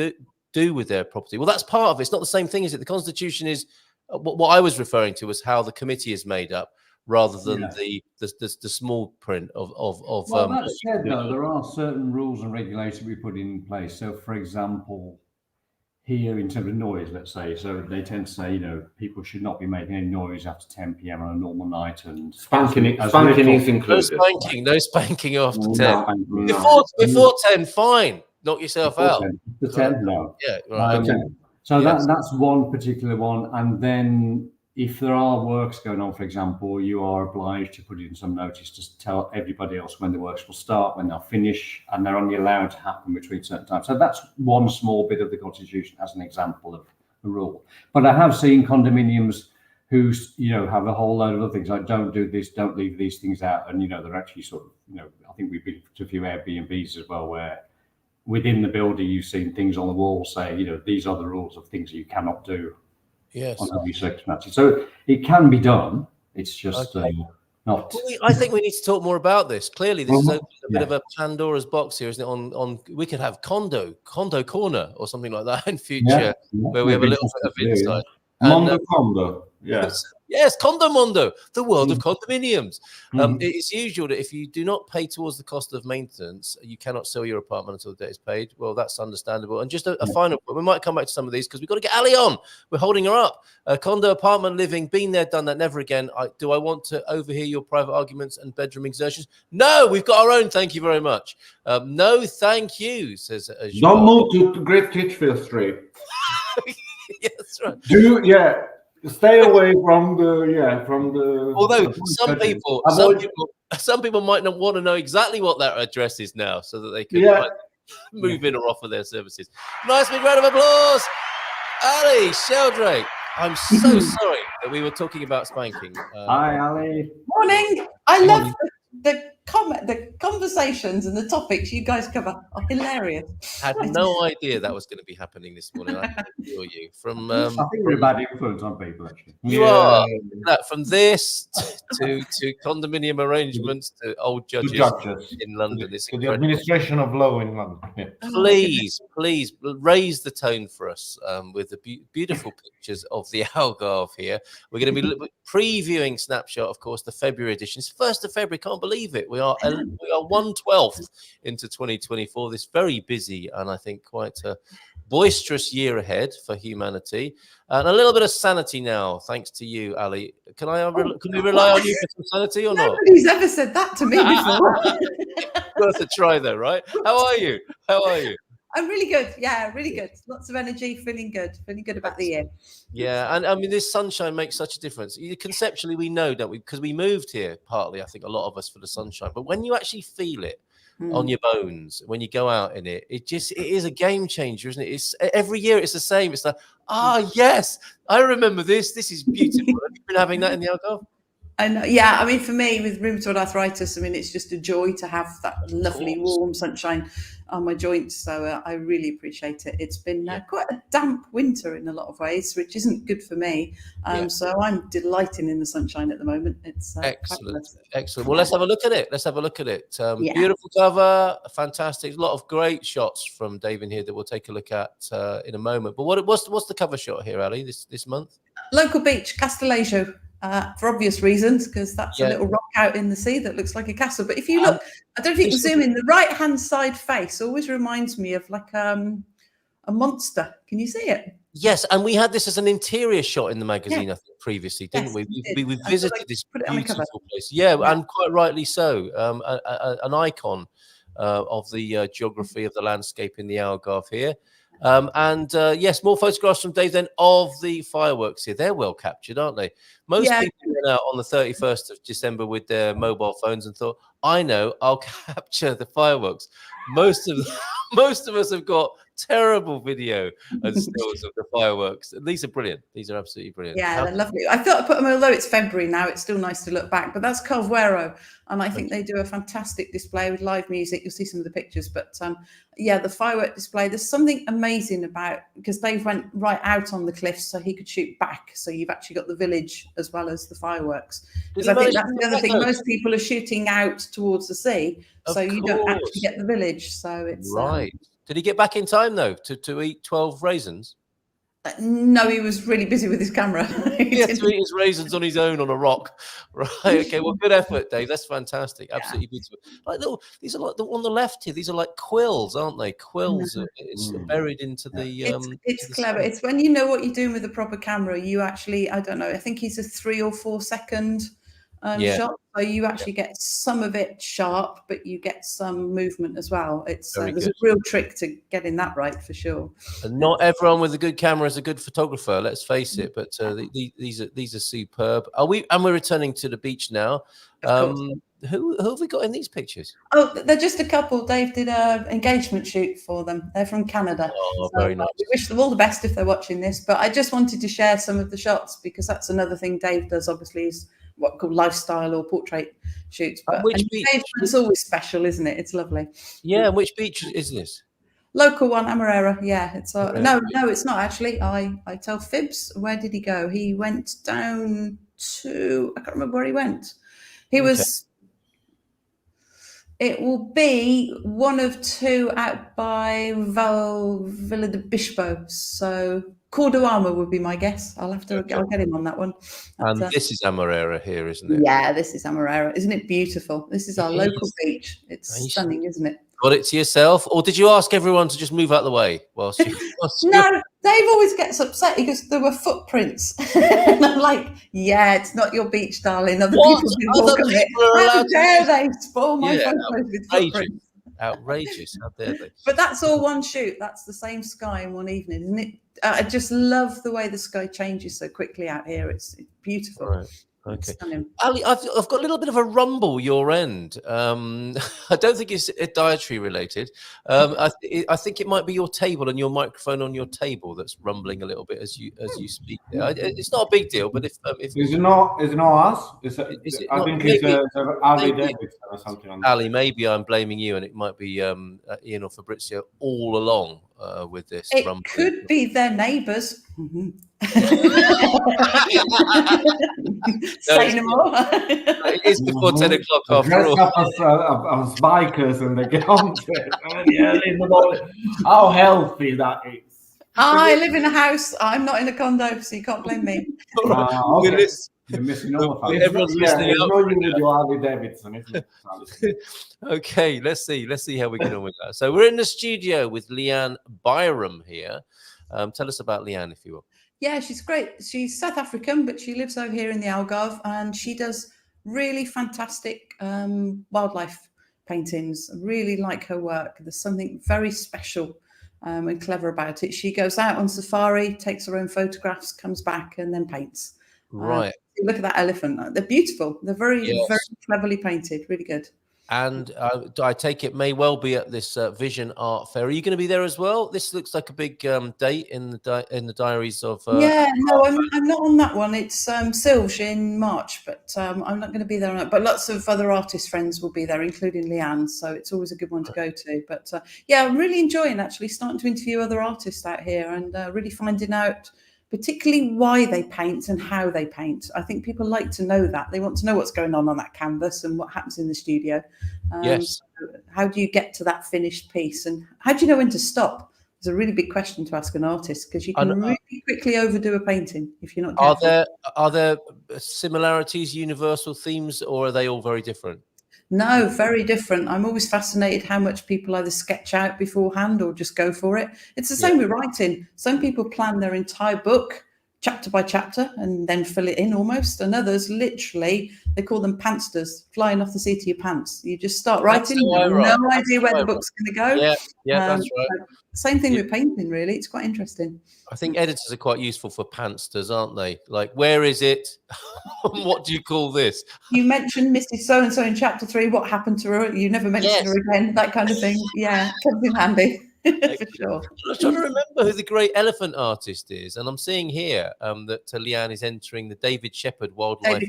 do with their property. Well, that's part of it. It's not the same thing, is it? The Constitution is what I was referring to as how the committee is made up, rather than the small print of. Well, that said, though, there are certain rules and regulations we put in place. So, for example, here in terms of noise, let's say, so they tend to say, people should not be making any noise after 10 p.m. on a normal night, and spanking is included. No spanking after 10. Before 10, fine. Knock yourself out. The 10, no. Yeah, right. So that's one particular one, and then if there are works going on, for example, you are obliged to put in some notice to tell everybody else when the works will start, when they'll finish, and they're only allowed to happen between certain times. So that's one small bit of the Constitution as an example of a rule. But I have seen condominiums who, have a whole load of other things like don't do this, don't leave these things out. And, they're actually sort of, I think we've been to a few Airbnbs as well, where within the building, you've seen things on the wall say, these are the rules of things that you cannot do. Yes. On every circumstance. So it can be done. It's just not. I think we need to talk more about this. Clearly, this is a bit of a Pandora's box here, isn't it? On we could have condo corner or something like that in future, where we have a little bit of insight. Condo. Yes, Condo Mondo, the world of condominiums. It's usual that if you do not pay towards the cost of maintenance, you cannot sell your apartment until the debt is paid. Well, that's understandable. And just a final point, we might come back to some of these because we've got to get Ali on. We're holding her up. Condo, apartment living, been there, done that, never again. Do I want to overhear your private arguments and bedroom exertions? No, we've got our own. Thank you very much. No, thank you, says Jean. Don't move to Great Titchfield Street. Yeah, that's right. Stay away from the. Although some people might not want to know exactly what that address is now, so that they can move in or offer their services. Nice big round of applause, Alyson Sheldrake. I'm so sorry that we were talking about spanking. Hi, Ali. Morning. I love the the conversations and the topics you guys cover are hilarious. Had no idea that was going to be happening this morning. I can assure you. I think you're a bad influence on people, actually. You are. From this to condominium arrangements to old judges in London. To the administration of law in London. Yeah. Please raise the tone for us with the beautiful pictures of the Algarve here. We're going to be previewing Snapshot, of course, the February edition. It's 1st of February. Can't believe it. We are 1/12 into 2024. This very busy and I think quite a boisterous year ahead for humanity, and a little bit of sanity now, thanks to you, Ali. Can we rely on you for some sanity or not? Nobody's ever said that to me before. Worth a try, though, right? How are you? I'm really good. Yeah, really good. Lots of energy, feeling good about the year. Yeah, and I mean, this sunshine makes such a difference. Conceptually, we know, don't we? Because we moved here partly, I think, a lot of us for the sunshine. But when you actually feel it on your bones, when you go out in it, it is a game changer, isn't it? It's every year it's the same. It's like, yes, I remember this. This is beautiful. Have you been having that in the Algarve? I know, yeah. I mean, for me, with rheumatoid arthritis, I mean, it's just a joy to have that lovely warm sunshine on my joints. So I really appreciate it. It's been quite a damp winter in a lot of ways, which isn't good for me. So I'm delighting in the sunshine at the moment. It's excellent. Well, let's have a look at it. Beautiful cover, fantastic. A lot of great shots from Dave in here that we'll take a look at in a moment. But what's the cover shot here, Ali, this month? Local beach, Castellagio. For obvious reasons, because that's a little rock out in the sea that looks like a castle. But if you look, I don't know if you can zoom in, the right-hand side face always reminds me of like a monster. Can you see it? Yes, and we had this as an interior shot in the magazine, I think, previously, didn't we? We visited this beautiful place. Yeah, and quite rightly so. An icon of the geography of the landscape in the Algarve here. Yes, more photographs from Dave then of the fireworks here. They're well captured, aren't they? Most people went out on the 31st of December with their mobile phones and thought, I know, I'll capture the fireworks. Most of us have got terrible video and stills of the fireworks. These are brilliant. These are absolutely brilliant. Yeah, they're lovely. I thought I put them, although it's February now, it's still nice to look back. But that's Calvuero, and I think they do a fantastic display with live music. You'll see some of the pictures, but the firework display. There's something amazing about, because Dave went right out on the cliffs so he could shoot back. So you've actually got the village as well as the fireworks. Because I think that's the other thing. Most people are shooting out towards the sea, so you don't actually get the village. So it's right. Did he get back in time, though, to eat 12 raisins? No, he was really busy with his camera. He had to eat his raisins on his own on a rock. Right, okay, well, good effort, Dave. That's fantastic. Absolutely beautiful. Like these are like on the left here. These are like quills, aren't they? Quills. It's buried into the... It's clever. It's when you know what you're doing with a proper camera, you actually, I don't know, I think he's a 3 or 4 second shot, so you actually get some of it sharp, but you get some movement as well. It's there's a real trick to getting that right for sure. And not everyone with a good camera is a good photographer, let's face it. But these are superb. We're returning to the beach now. Who have we got in these pictures? Oh, they're just a couple. Dave did an engagement shoot for them. They're from Canada. Oh, very nice. We wish them all the best if they're watching this. But I just wanted to share some of the shots, because that's another thing Dave does, obviously, is what called lifestyle or portrait shoots. But it's always special, isn't it? It's lovely. Yeah, and which beach is this? Local one, Amarera. Yeah, it's no, it's not actually. I tell fibs. Where did he go? He went down to, I can't remember where he went. He was. It will be one of 2 out by Villa de Bispo. So Cordoama would be my guess. I'll get him on that one. And this is Amarera here, isn't it? Yeah, this is Amarera. Isn't it beautiful? This is our local beach. It's stunning, isn't it? Got it to yourself? Or did you ask everyone to just move out of the way? No, Dave always gets upset because there were footprints. And I'm like, it's not your beach, darling. Other people walk on it. How dare they spoil my photos with footprints? Outrageous. How dare they? But that's all one shoot. That's the same sky in one evening, isn't it? I just love the way the sky changes so quickly out here. It's beautiful. Right. Okay. Stunning. Ali, I've got a little bit of a rumble your end. I don't think it's dietary related. I think it might be your table and your microphone on your table that's rumbling a little bit as you speak. It's not a big deal, but if Is it not us? is it I not, think maybe, it's Ali maybe Davidson or something on Ali, maybe I'm blaming you, and it might be Ian or Fabrizio all along with this It rumbling. could be their neighbours. Say no more. It is before 10 o'clock They after dress all. up as bikers and they get on to it early in the morning. How healthy that is. I live in a house. I'm not in a condo, so you can't blame me. Okay. You're missing all of Everyone's listening it's out not for you it with your Harley Davidson, isn't it? Okay, let's see how we get on with that. So we're in the studio with Leanne Byram here. Tell us about Leanne, if you will. Yeah, she's great. She's South African, but she lives over here in the Algarve, and she does really fantastic wildlife paintings. I really like her work. There's something very special and clever about it. She goes out on safari, takes her own photographs, comes back, and then paints. Right. Look at that elephant. They're beautiful. They're very cleverly painted. Really good. And I take it may well be at this Vision Art Fair. Are you going to be there as well? This looks like a big date in the diaries of. Yeah, no, I'm not on that one. It's Silge in March, but I'm not going to be there. But lots of other artist friends will be there, including Leanne. So it's always a good one to go to. But yeah, I'm really enjoying actually starting to interview other artists out here and really finding out particularly why they paint and how they paint. I think people like to know that. They want to know what's going on that canvas and what happens in the studio. Yes. So how do you get to that finished piece? And how do you know when to stop? It's a really big question to ask an artist because you can really quickly overdo a painting if you're not careful. Are there similarities, universal themes, or are they all very different? No, very different. I'm always fascinated how much people either sketch out beforehand or just go for it. It's the same with writing. Some people plan their entire book chapter by chapter and then fill it in almost. And others literally, they call them pantsters, flying off the seat of your pants. You just start writing, you have no idea where the book's going to go. Yeah, that's right. Same thing with painting, really. It's quite interesting. I think editors are quite useful for pantsters, aren't they? Like, where is it? What do you call this? You mentioned Mrs. So-and-so in chapter 3. What happened to her? You never mentioned her again. That kind of thing. Yeah, comes in handy. For sure. I was trying to remember who the great elephant artist is, and I'm seeing here that Leanne is entering the David Shepherd Wildlife.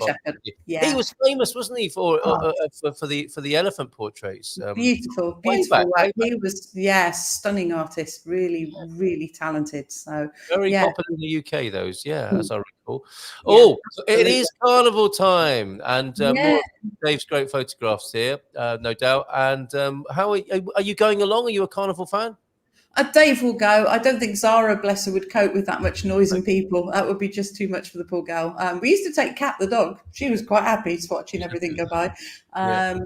Yeah, he was famous, wasn't he, for the elephant portraits? Beautiful work. He was, stunning artist, really, really talented. So very popular in the UK. Those, as I recall. Oh, it is carnival time, and more of Dave's great photographs here, no doubt. And how are you going along? Are you a carnival fan? Dave will go. I don't think Zara, bless her, would cope with that much noise and people. That would be just too much for the poor girl. We used to take Kat the dog. She was quite happy watching everything go by.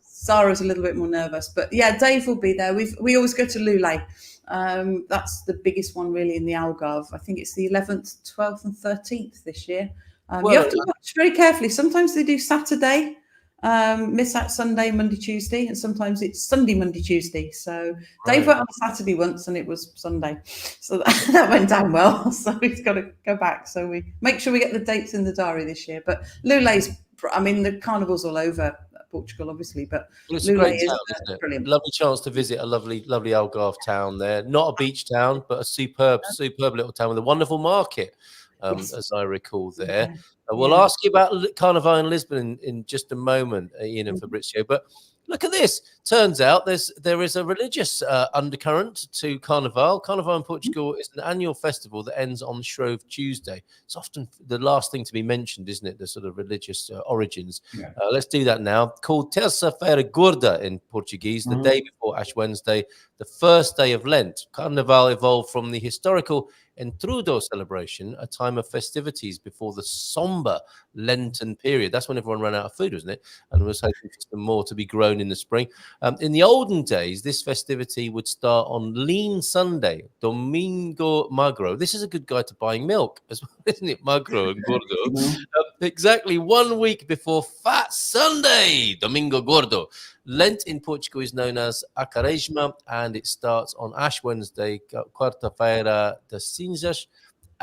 Zara's a little bit more nervous. But yeah, Dave will be there. We always go to Lule. That's the biggest one really in the Algarve. I think it's the 11th, 12th and 13th this year. You have to watch very carefully. Sometimes they do Saturday. Miss out Sunday, Monday, Tuesday, and sometimes it's Sunday, Monday, Tuesday. So Dave went on Saturday once and it was Sunday. So that went down well. So he's got to go back. So we make sure we get the dates in the diary this year. But Lule's, the carnival's all over Portugal, obviously, but it's a great town, isn't it? Brilliant. Lovely chance to visit a lovely Algarve town there. Not a beach town, but a superb little town with a wonderful market. As I recall there. We'll ask you about Carnival in Lisbon in just a moment, Ian and Fabrizio. But look at this. Turns out there is a religious undercurrent to Carnival. Carnival in Portugal is an annual festival that ends on Shrove Tuesday. It's often the last thing to be mentioned, isn't it? The sort of religious origins. Let's do that now. Called Terça-feira Gorda in Portuguese, the day before Ash Wednesday, the first day of Lent. Carnival evolved from the historical Entrudo celebration, a time of festivities before the somber Lenten period. That's when everyone ran out of food, wasn't it? And was hoping for some more to be grown in the spring. In the olden days, this festivity would start on Lean Sunday, Domingo Magro. This is a good guide to buying milk as well, isn't it? Magro and Gordo. Exactly 1 week before Fat Sunday, Domingo Gordo. Lent in Portugal is known as a Quaresma, and it starts on Ash Wednesday, Quarta-feira das Cinzas,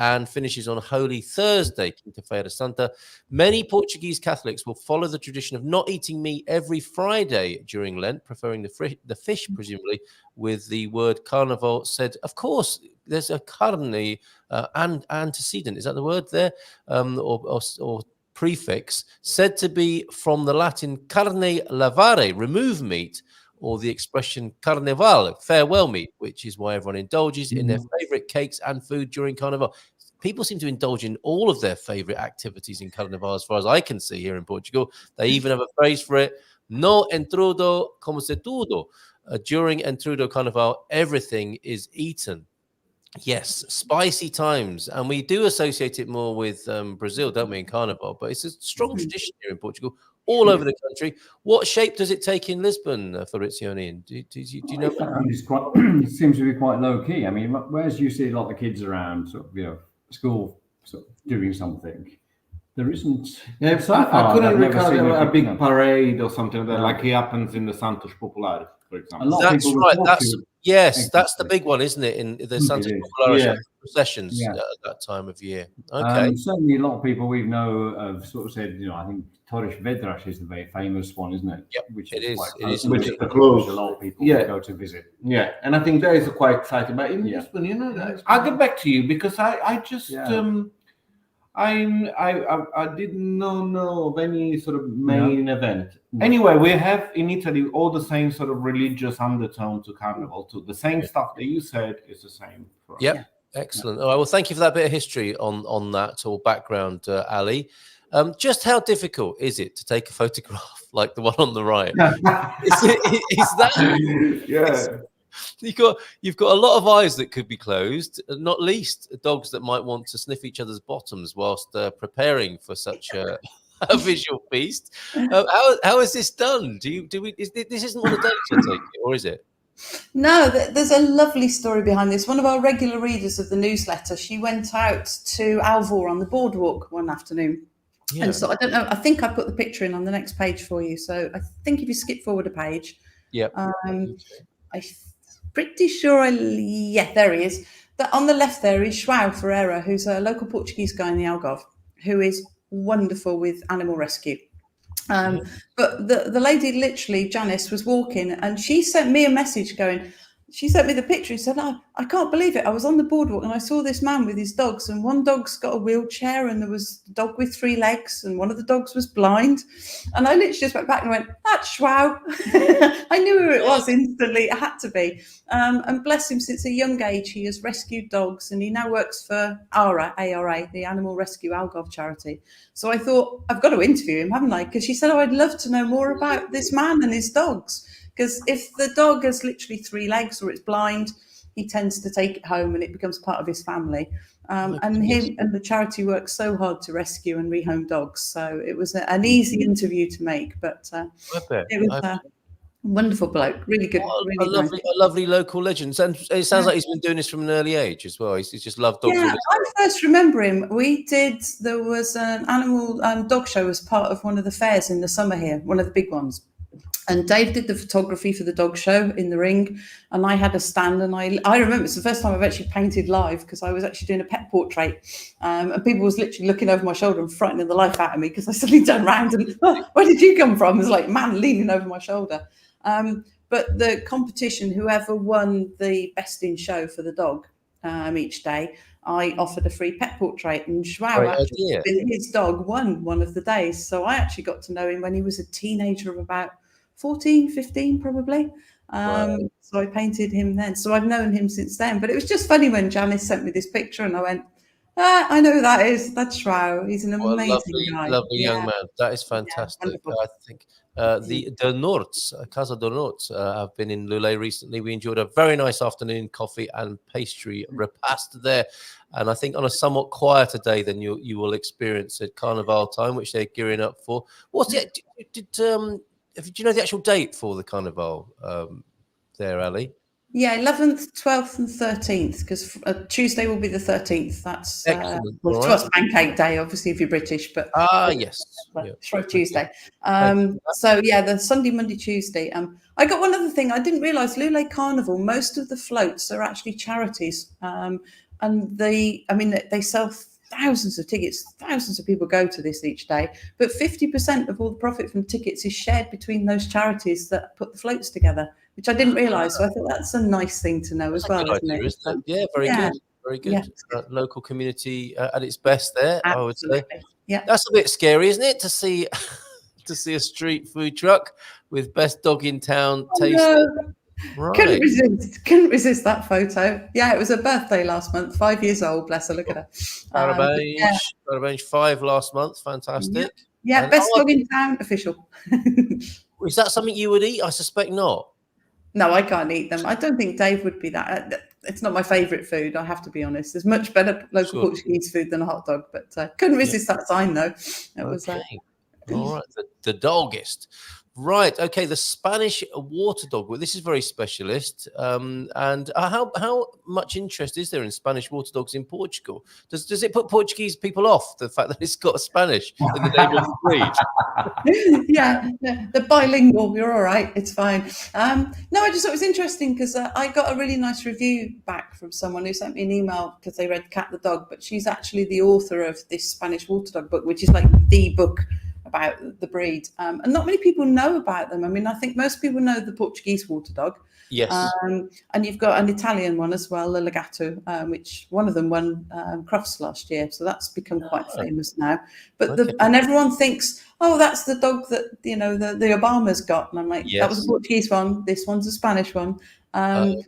and finishes on Holy Thursday, Quinta-feira Santa. Many Portuguese Catholics will follow the tradition of not eating meat every Friday during Lent, preferring the fish, presumably, with the word carnival said. Of course, there's a carne and antecedent. Is that the word there? Or prefix, said to be from the Latin carne lavare, remove meat, or the expression carnaval, farewell meat, which is why everyone indulges in their favorite cakes and food during Carnival. People seem to indulge in all of their favorite activities in Carnival, as far as I can see here in Portugal. They even have a phrase for it, no entrudo como se tudo. During Entrudo Carnival, everything is eaten. Yes, spicy times. And we do associate it more with Brazil, don't we, in Carnival? But it's a strong tradition here in Portugal, all over the country. What shape does it take in Lisbon, Fabrizio and Ian? Do you know? It seems to be quite low key. I mean, whereas you see a lot of kids around, sort of, school sort of doing something, there isn't. Yeah, so far, I couldn't recall a big them. parade or something like it happens in the Santos Popular, for example. That's right. That's the big one, isn't it? In the Santos Popular processions at that time of year. Okay. Certainly, a lot of people we know have sort of said, I think Torres Vedras is the very famous one, isn't it? Yep, which it is. Which is the close. A lot of people go to visit. Yeah, and I think that is quite exciting. But in Lisbon, I'll get back to you because I just I didn't know of any sort of main event. Anyway, we have in Italy all the same sort of religious undertone to Carnival too. The same stuff that you said is the same for us. Yep. Excellent. All right. Well, thank you for that bit of history on that or background, Ali. Just how difficult is it to take a photograph like the one on the right? is that? Yeah. You've got a lot of eyes that could be closed, not least dogs that might want to sniff each other's bottoms whilst preparing for such a visual feast. How is this done? This isn't on a date, I take it, or is it? No, there's a lovely story behind this. One of our regular readers of the newsletter, she went out to Alvor on the boardwalk one afternoon. Yeah. And so I don't know, I think I put the picture in on the next page for you. So I think if you skip forward a page, I'm pretty sure there he is. On the left there is João Ferreira, who's a local Portuguese guy in the Algarve, who is wonderful with animal rescue. But the lady, literally, Janice, was walking and she sent me a message she sent me the picture and said, I can't believe it. I was on the boardwalk and I saw this man with his dogs, and one dog's got a wheelchair and there was a dog with 3 legs and one of the dogs was blind. And I literally just went back and went, that's João. I knew who it was instantly. It had to be. And bless him, since a young age, he has rescued dogs and he now works for ARA, the Animal Rescue Algarve charity. So I thought, I've got to interview him, haven't I? Because she said, I'd love to know more about this man and his dogs. Because if the dog has literally 3 legs or it's blind, he tends to take it home and it becomes part of his family. And him and the charity works so hard to rescue and rehome dogs. So it was an easy interview to make, but it was a wonderful bloke, really good. A lovely local legend. And it sounds like he's been doing this from an early age as well. He's just loved dogs. Yeah, I first remember him. There was an animal dog show as part of one of the fairs in the summer here, one of the big ones. And Dave did the photography for the dog show in the ring, and I had a stand. And I remember it's the first time I've actually painted live, because I was actually doing a pet portrait, and people was literally looking over my shoulder and frightening the life out of me because I suddenly turned around and where did you come from? It was like man leaning over my shoulder. But the competition, whoever won the best in show for the dog each day, I offered a free pet portrait, and João, his dog, won one of the days. So I actually got to know him when he was a teenager of about 14, 15 probably. So I painted him then. So I've known him since then. But it was just funny when Janice sent me this picture and I went, I know who that is. That's João. He's an amazing guy. Lovely young man. That is fantastic. I think the Norts, Casa do Norts, have been in Lulé recently. We enjoyed a very nice afternoon coffee and pastry repast there. And I think on a somewhat quieter day than you will experience at Carnival time, which they're gearing up for. What's it? Do you know the actual date for the Carnival there, Ali? Yeah, 11th, 12th and 13th, because Tuesday will be the 13th. That's to us Pancake Day, obviously, if you're British. But yes. Shrove Tuesday. So, the Sunday, Monday, Tuesday. I got one other thing. I didn't realise Lulé Carnival, most of the floats are actually charities. they sell thousands of tickets. Thousands of people go to this each day, but 50% of all the profit from tickets is shared between those charities that put the floats together, which I didn't realise. So I thought that's a nice thing to know as well, isn't it? Yeah, very good. Very good. Yeah. Local community at its best there, Absolutely. I would say. Yeah. That's a bit scary, isn't it, to see a street food truck with best dog in town tasting. Right. Couldn't resist that photo. Yeah, it was her birthday last month. 5 years old, bless her. Look at her. Arrange 5 last month. Fantastic. Yeah, best dog in town, official. Is that something you would eat? I suspect not. No, I can't eat them. I don't think Dave would be that. It's not my favourite food, I have to be honest. There's much better local Portuguese food than a hot dog, but couldn't resist that sign though. It was all right. The doggist. Right. Okay. The Spanish water dog. Well, this is very specialist. And how much interest is there in Spanish water dogs in Portugal? Does it put Portuguese people off, the fact that it's got Spanish in the name of the breed? Yeah, the bilingual. You're all right. It's fine. No, I just thought it was interesting because I got a really nice review back from someone who sent me an email because they read Cat the Dog, but she's actually the author of this Spanish water dog book, which is like the book about the breed, and not many people know about them. I mean, I think most people know the Portuguese water dog. Yes. And you've got an Italian one as well, the Legato, which one of them won Crufts last year, so that's become quite famous now. But and everyone thinks, oh, that's the dog that the Obamas got, and I'm like, that was a Portuguese one. This one's a Spanish one. And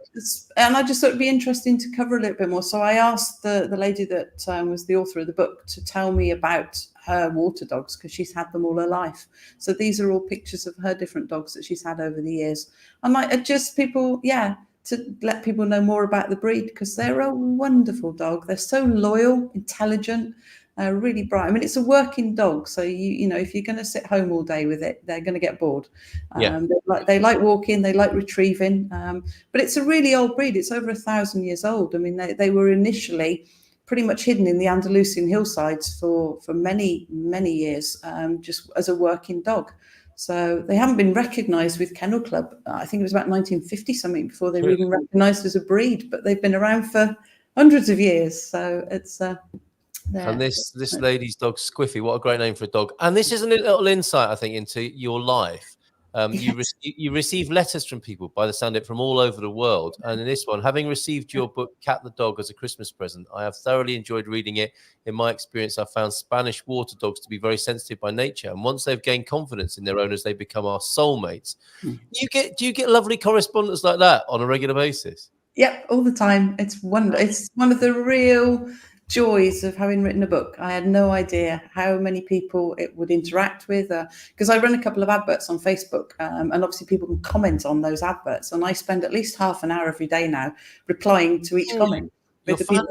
I just thought it'd be interesting to cover a little bit more. So I asked the lady that was the author of the book to tell me about her water dogs, because she's had them all her life. So these are all pictures of her different dogs that she's had over the years. And like, just people, to let people know more about the breed, because they're a wonderful dog. They're so loyal, intelligent, really bright. I mean, it's a working dog, so you know, if you're going to sit home all day with it, they're going to get bored. They like walking, they like retrieving, but it's a really old breed. It's over 1,000 years old. I mean, they were initially pretty much hidden in the Andalusian hillsides for many years, just as a working dog. So they haven't been recognised with Kennel Club. I think it was about 1950 something before they were even recognised as a breed, but they've been around for hundreds of years. So it's and this lady's dog, Squiffy, what a great name for a dog. And this is a little insight, I think, into your life. You receive letters from people, by the sound of it, from all over the world. And in this one, having received your book, Cat the Dog, as a Christmas present, I have thoroughly enjoyed reading it. In my experience, I've found Spanish water dogs to be very sensitive by nature. And once they've gained confidence in their owners, they become our soulmates. Do you get lovely correspondence like that on a regular basis? Yep, all the time. It's one of the real joys of having written a book. I had no idea how many people it would interact with, because I run a couple of adverts on Facebook, and obviously people can comment on those adverts, and I spend at least half an hour every day now replying to each comment with the people.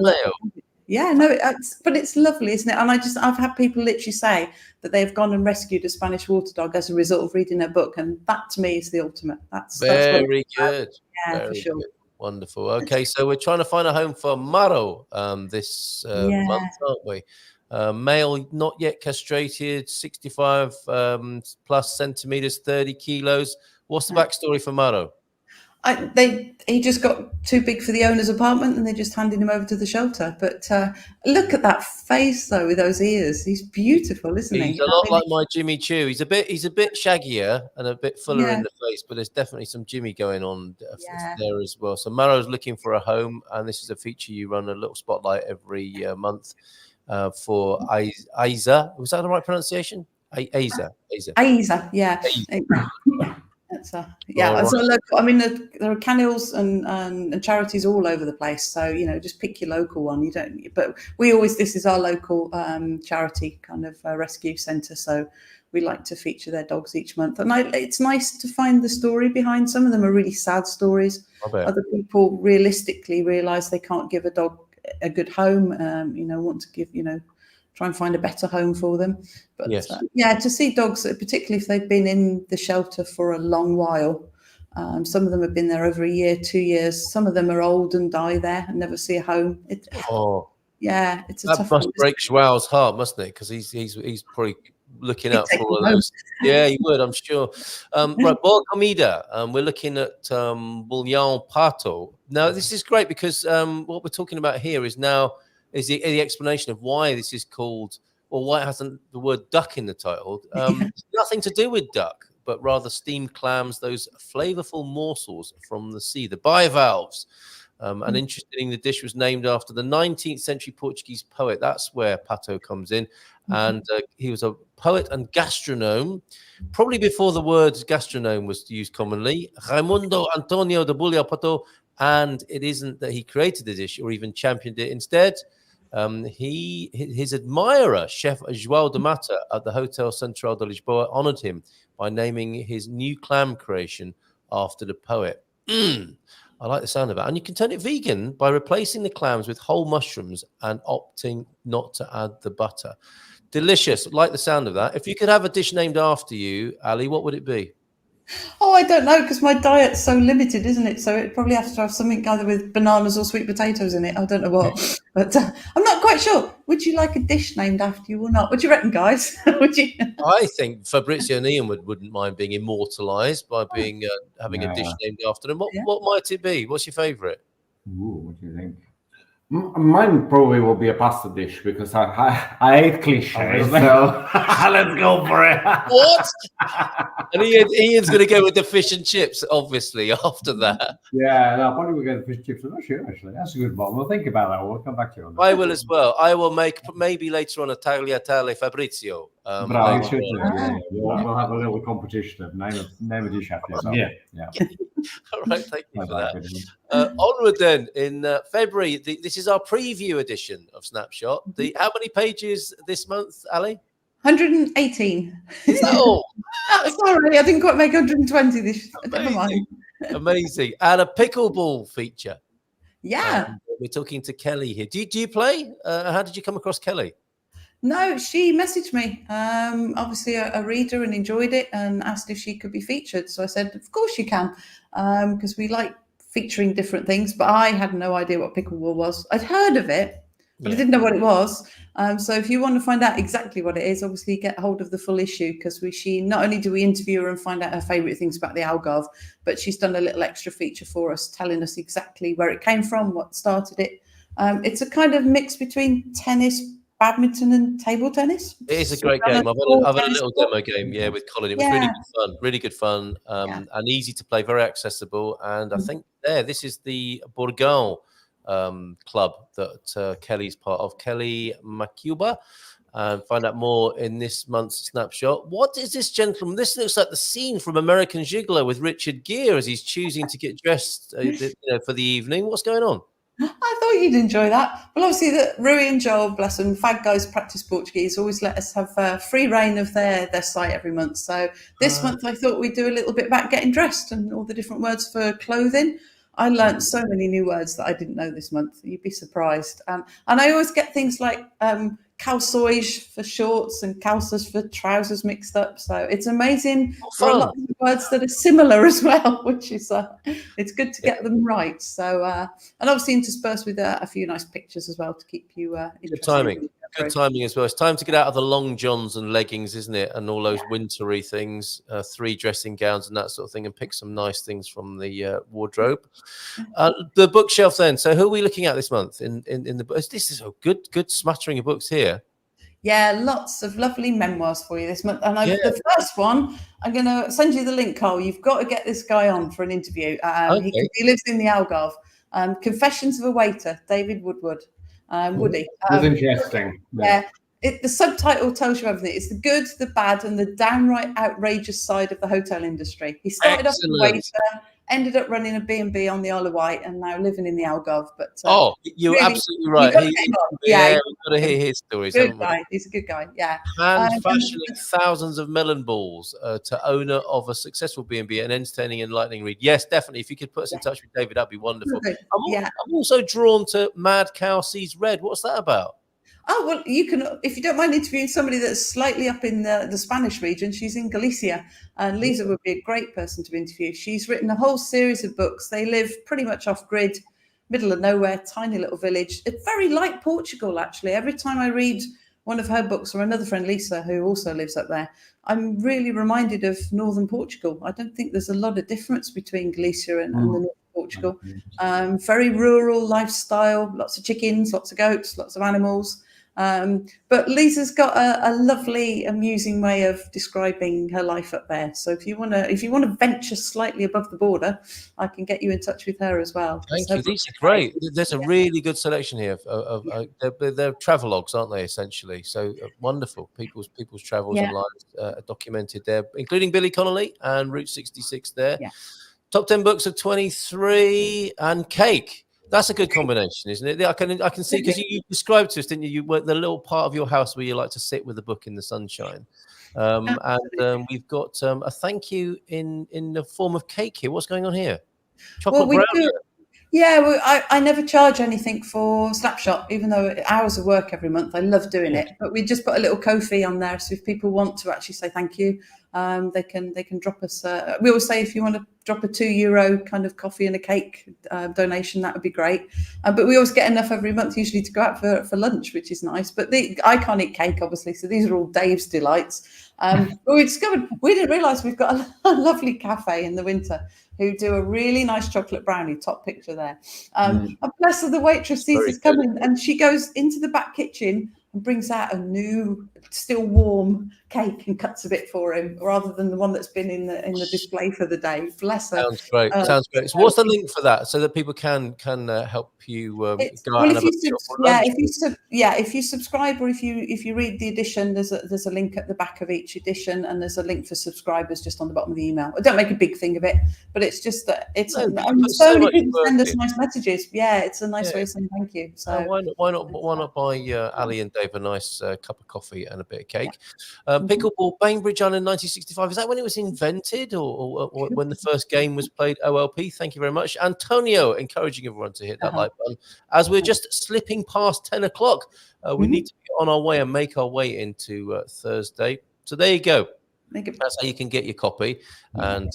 But it's lovely, isn't it? And I've had people literally say that they've gone and rescued a Spanish water dog as a result of reading a book, and that to me is the ultimate. That's very good. Yeah, very for sure. Good. Wonderful. Okay, so we're trying to find a home for Maro this month, aren't we? Male, not yet castrated, 65 plus centimeters, 30 kilos. What's the backstory for Maro? He just got too big for the owner's apartment, and they just handed him over to the shelter. But look at that face, though, with those ears. He's beautiful, isn't he? He's a lot like my Jimmy Choo. He's a bit shaggier and a bit fuller in the face, but there's definitely some Jimmy going on there as well. So Maro's looking for a home, and this is a feature you run a little spotlight every month for Aiza. Was that the right pronunciation? Aiza, yeah. So local. I mean, there are kennels and charities all over the place. So you know, just pick your local one. But this is our local charity kind of rescue centre. So we like to feature their dogs each month, and it's nice to find the story behind. Some of them are really sad stories. Other people realistically realise they can't give a dog a good home. Want to give try and find a better home for them. But to see dogs, particularly if they've been in the shelter for a long while, some of them have been there over a year, 2 years. Some of them are old and die there and never see a home. It's a tough one. That must break Joao's heart, mustn't it? Because he's probably looking out for all of those. Yeah, you would, I'm sure. Right, boa comida. We're looking at bouillon pato. Now, this is great because what we're talking about here is the explanation of why this is called, or why it hasn't the word duck in the title. It's nothing to do with duck, but rather steamed clams, those flavorful morsels from the sea, the bivalves. And interestingly, the dish was named after the 19th century Portuguese poet. That's where pato comes in. And he was a poet and gastronome, probably before the word gastronome was used commonly. Raimundo Antonio de Bulha Pato. And it isn't that he created the dish or even championed it. Instead, his admirer, Chef João de Mata at the Hotel Central de Lisboa, honored him by naming his new clam creation after the poet. I like the sound of that. And you can turn it vegan by replacing the clams with whole mushrooms and opting not to add the butter. Delicious. Like the sound of that. If you could have a dish named after you, Ali, what would it be? Oh, I don't know, because my diet's so limited, isn't it? So it probably has to have something either with bananas or sweet potatoes in it. I don't know what, but I'm not quite sure. Would you like a dish named after you or not? What do you reckon, guys? Would you? I think Fabrizio and Ian wouldn't mind being immortalised by being having a dish named after them. What might it be? What's your favourite? What do you think? Mine probably will be a pasta dish because I hate cliches. So let's go for it. What? And Ian's going to go with the fish and chips, obviously, after that. Yeah, no, probably we'll go with fish and chips. I'm not sure, actually. That's a good one. We'll think about that. We'll come back to you on that. I will as well. I will make maybe later on a tagliatelle Fabrizio. We'll have a little competition of name a dish after yourself. Yeah. All right, thank you for that. Onward then, in February, this is our preview edition of Snapshot. How many pages this month, Ali? 118. Is that all? Sorry, I didn't quite make 120 this. Never mind. Amazing. And a pickleball feature. Yeah. We're talking to Kelly here. Do you play? How did you come across Kelly? No, she messaged me. Obviously, a reader and enjoyed it and asked if she could be featured. So I said, of course you can, because we like featuring different things. But I had no idea what pickleball was. I'd heard of it, but I didn't know what it was. So if you want to find out exactly what it is, obviously get hold of the full issue, because she not only do we interview her and find out her favourite things about the Algarve, but she's done a little extra feature for us, telling us exactly where it came from, what started it. It's a kind of mix between tennis, badminton and table tennis. It is a great game. I've had a little demo game, with Colin. It was really good fun, and easy to play, very accessible. And I think this is the Bourgogne club that Kelly's part of, Kelly Macuba. Find out more in this month's Snapshot. What is this gentleman? This looks like the scene from American Gigolo with Richard Gere as he's choosing to get dressed for the evening. What's going on? I thought you'd enjoy that. Well, obviously, Rui and Joel, bless them, Fag Guys Practice Portuguese, always let us have free reign of their site every month. So this month, I thought we'd do a little bit about getting dressed and all the different words for clothing. I learned so many new words that I didn't know this month. You'd be surprised. And I always get things like calções for shorts and calças for trousers mixed up. So it's amazing for a lot of words that are similar as well, which is it's good to get them right. So and obviously interspersed with a few nice pictures as well to keep you interested. Good timing as well. It's time to get out of the long johns and leggings, isn't it? And all those wintry things, 3 dressing gowns and that sort of thing, and pick some nice things from the wardrobe. The bookshelf then. So who are we looking at this month in the books? This is a good smattering of books here. Yeah, lots of lovely memoirs for you this month. And the first one, I'm going to send you the link, Carl. You've got to get this guy on for an interview. He lives in the Algarve. Confessions of a Waiter, David Woodward. Woody. That's interesting. Yeah. The subtitle tells you everything. It's the good, the bad, and the downright outrageous side of the hotel industry. He started off as a waiter, ended up running a B&B on the Isle of Wight, and now living in the Algarve. But you're really, absolutely right. We've got to hear his stories. Good guy. He's a good guy. Yeah. And fashioning thousands of melon balls to owner of a successful B&B, an entertaining, enlightening read. Yes, definitely. If you could put us in touch with David, that'd be wonderful. I'm also drawn to Mad Cow Sees Red. What's that about? Oh, well, you can, if you don't mind interviewing somebody that's slightly up in the Spanish region. She's in Galicia, and Lisa would be a great person to interview. She's written a whole series of books. They live pretty much off grid, middle of nowhere, tiny little village. It's very like Portugal, actually. Every time I read one of her books, or another friend, Lisa, who also lives up there, I'm really reminded of northern Portugal. I don't think there's a lot of difference between Galicia and the north of Portugal. Very rural lifestyle, lots of chickens, lots of goats, lots of animals. But Lisa's got a lovely, amusing way of describing her life up there. So if you want to venture slightly above the border, I can get you in touch with her as well. Thank you. These are great. There's a really good selection here of they're travelogues, aren't they? Essentially, so wonderful. People's travels and lives are documented there, including Billy Connolly and Route 66 there. Yeah. Top 10 books of 23 and cake. That's a good combination, isn't it? I can see, because you described to us, didn't you? You were the little part of your house where you like to sit with a book in the sunshine. And we've got a thank you in the form of cake here. What's going on here? Chocolate brownie. Yeah, well, I never charge anything for Snapshot, even though hours of work every month. I love doing it, but we just put a little Ko-fi on there, so if people want to actually say thank you, they can drop us. We always say if you want to drop a €2 kind of coffee and a cake donation, that would be great. But we always get enough every month, usually to go out for lunch, which is nice. But I can't eat cake, obviously, so these are all Dave's delights. But we didn't realise we've got a lovely cafe in the winter who do a really nice chocolate brownie, top picture there. And bless her, the waitress sees us coming, and she goes into the back kitchen and brings out a new, still warm cake and cuts a bit for him, rather than the one that's been in the display for the day. Bless her. Sounds great. Sounds great. So what's the link for that, so that people can help you go out and have a if you subscribe, or if you read the edition, there's a link at the back of each edition, and there's a link for subscribers just on the bottom of the email. I don't make a big thing of it, but it's just that so many people send us nice messages. Yeah, it's a nice way of saying thank you. So why not buy Ali and Dave a nice cup of coffee and a bit of cake. Pickleball, Bainbridge Island 1965. Is that when it was invented, or when the first game was played? OLP. Thank you very much, Antonio, encouraging everyone to hit that like button. As we're just slipping past 10 o'clock, we need to get on our way and make our way into Thursday. So there you go. That's how you can get your copy and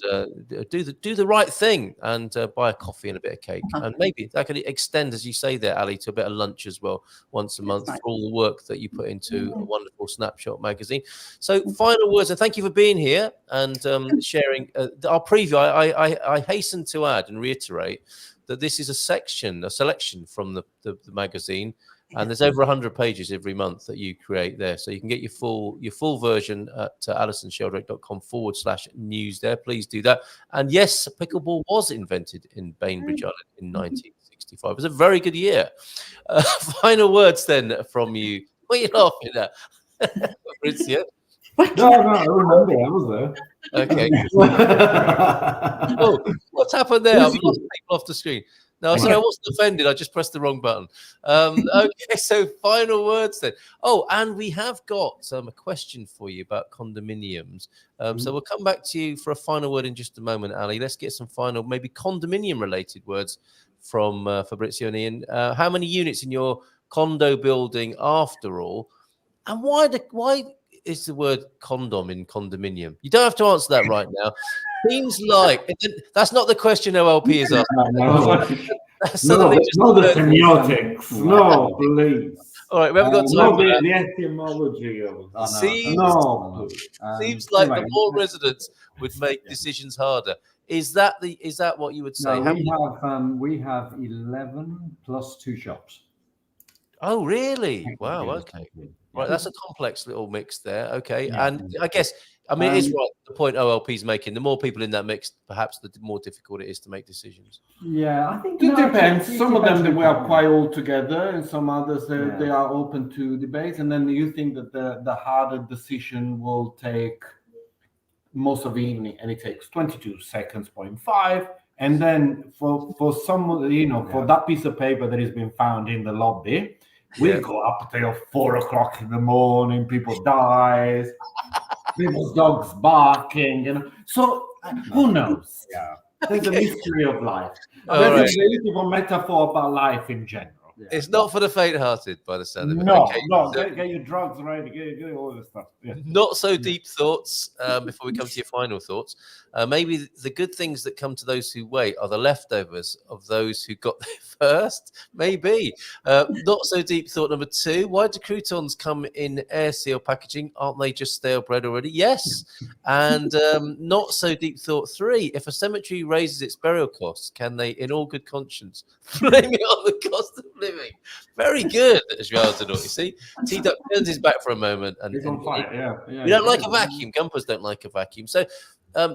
do the right thing and buy a coffee and a bit of cake. And maybe that could extend, as you say there, Ali, to a bit of lunch as well once a month for all the work that you put into a wonderful Snapshot magazine. So final words, and thank you for being here and sharing our preview. I hasten to add and reiterate that this is a selection from the magazine. And there's over 100 pages every month that you create there. So you can get your full version at AlysonSheldrake.com/news there. Please do that. And yes, pickleball was invented in Bainbridge Island in 1965. It was a very good year. Final words then from you. What are you laughing at? Fabrizio? No, I remember. I was there. Okay. Oh, what's happened there? I've lost people off the screen. No, sorry, I wasn't offended. I just pressed the wrong button. Okay, so final words then. Oh, and we have got a question for you about condominiums. So we'll come back to you for a final word in just a moment, Ali. Let's get some final, maybe condominium-related words from Fabrizio and Ian. How many units in your condo building after all? And why is the word condom in condominium? You don't have to answer that right now. Seems like that's not the question OLP is asking. No, the semiotics. No, please. All right, we haven't got time for that. The etymology of seems like the more residents would make decisions harder. Is that what you would say? No, we have 11 plus 2 shops. Oh, really? Wow. Okay. Right, that's a complex little mix there. Okay, and I guess. I mean, it is right, the point OLP is making. The more people in that mix, perhaps the more difficult it is to make decisions. Yeah, I think it depends. Some of them, they were quite all together, and some others, they are open to debate. And then you think that the harder decision will take most of the evening, and it takes 22 seconds, 0.5. And then for some, for that piece of paper that has been found in the lobby, we go up till 4 o'clock in the morning, people die. People's dogs barking, so who knows? Yeah, there's a mystery of life. There's a beautiful metaphor about life in general. It's not for the faint-hearted, by the sound of it. No, Okay, no, so get your drugs ready, get all this stuff. Yeah. not so deep thoughts before we come to your final thoughts. Maybe the good things that come to those who wait are the leftovers of those who got there first. Maybe. Not so deep thought number 2. Why do croutons come in air seal packaging? Aren't they just stale bread already? Yes. And not so deep thought 3. If a cemetery raises its burial costs, can they, in all good conscience, blame it on the cost of living? Very good, Joao Tenor. You see, T-Duck turns his back for a moment. And, He's on fire, yeah. We don't like a vacuum. Gumpers don't like a vacuum. So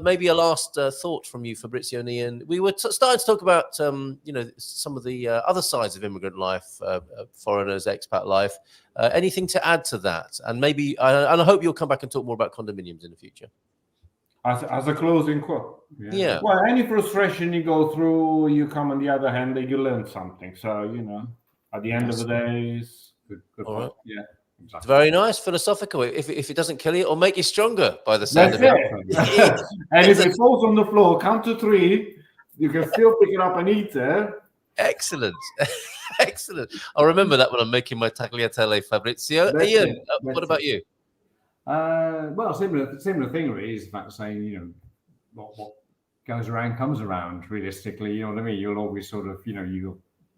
maybe a last thought from you, Fabrizio and Ian. We were starting to talk about, some of the other sides of immigrant life, foreigners, expat life. Anything to add to that? And maybe, and I hope you'll come back and talk more about condominiums in the future. As a closing quote. Yeah. Well, any frustration you go through, you come on the other hand, you learn something. So, at the end of the day, it's good All right. Yeah, exactly. It's very nice, philosophical. If it doesn't kill you, it'll make you stronger by the sound of it. And if it falls on the floor, count to 3, you can still pick it up and eat it. Excellent. Excellent. I'll remember that when I'm making my tagliatelle, Fabrizio. Ian, what about you? Well, similar thing really is the fact of saying, what goes around comes around. Realistically, you know what I mean. You'll always sort of,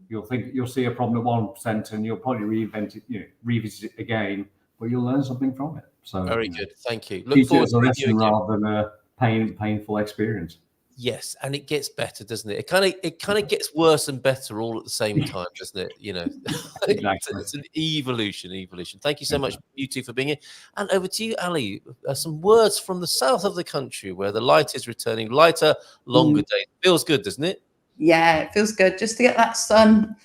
you'll think you'll see a problem at 1% and you'll probably reinvent it, revisit it again, but you'll learn something from it. So very good. Thank you. Look forward to a lesson rather than a painful experience. Yes, and it gets better, doesn't it? It kind of gets worse and better all at the same time, doesn't it? Exactly. It's an evolution. Thank you so much, you two, for being here. And over to you, Ali. Some words from the south of the country, where the light is returning, lighter, longer days. Feels good, doesn't it? Yeah, it feels good just to get that sun.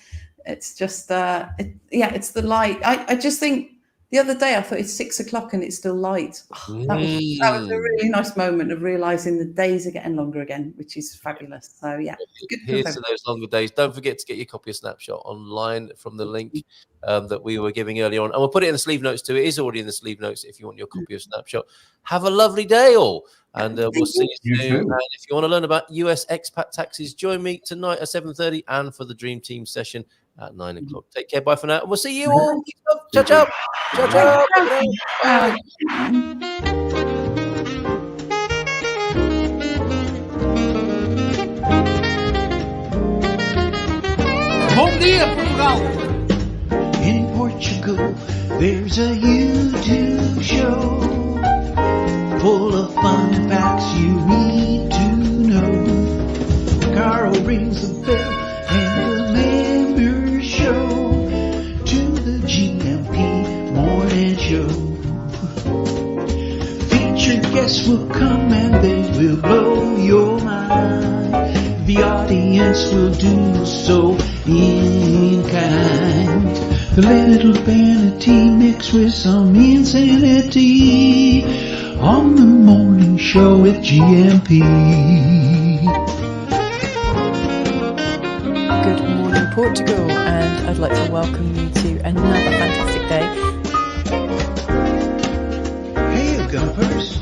It's just, it's the light. I just think the other day I thought it's 6 o'clock and it's still light. That was a really nice moment of realizing the days are getting longer again, which is fabulous. So yeah, good. Here's to those longer days. Don't forget to get your copy of Snapshot online from the link that we were giving earlier on, and we'll put it in the sleeve notes too. It is already in the sleeve notes if you want your copy of Snapshot. Have a lovely day, all, and we'll see you soon. And if you want to learn about US expat taxes, join me tonight at 7:30 and for the Dream Team session at 9 o'clock. Take care. Bye for now. And we'll see you all. Ciao, ciao. Ciao, ciao. Bye. Bom dia, Portugal! In Portugal, there's a YouTube show full of fun facts you need to know. Carl rings the bell and the members show to the GMP morning show. Featured guests will come and they will blow your mind. The audience will do so in kind. The little vanity mixed with some insanity on the morning show with GMP. Good morning, Portugal, and I'd like to welcome you to another fantastic day. Hey, Gumpers.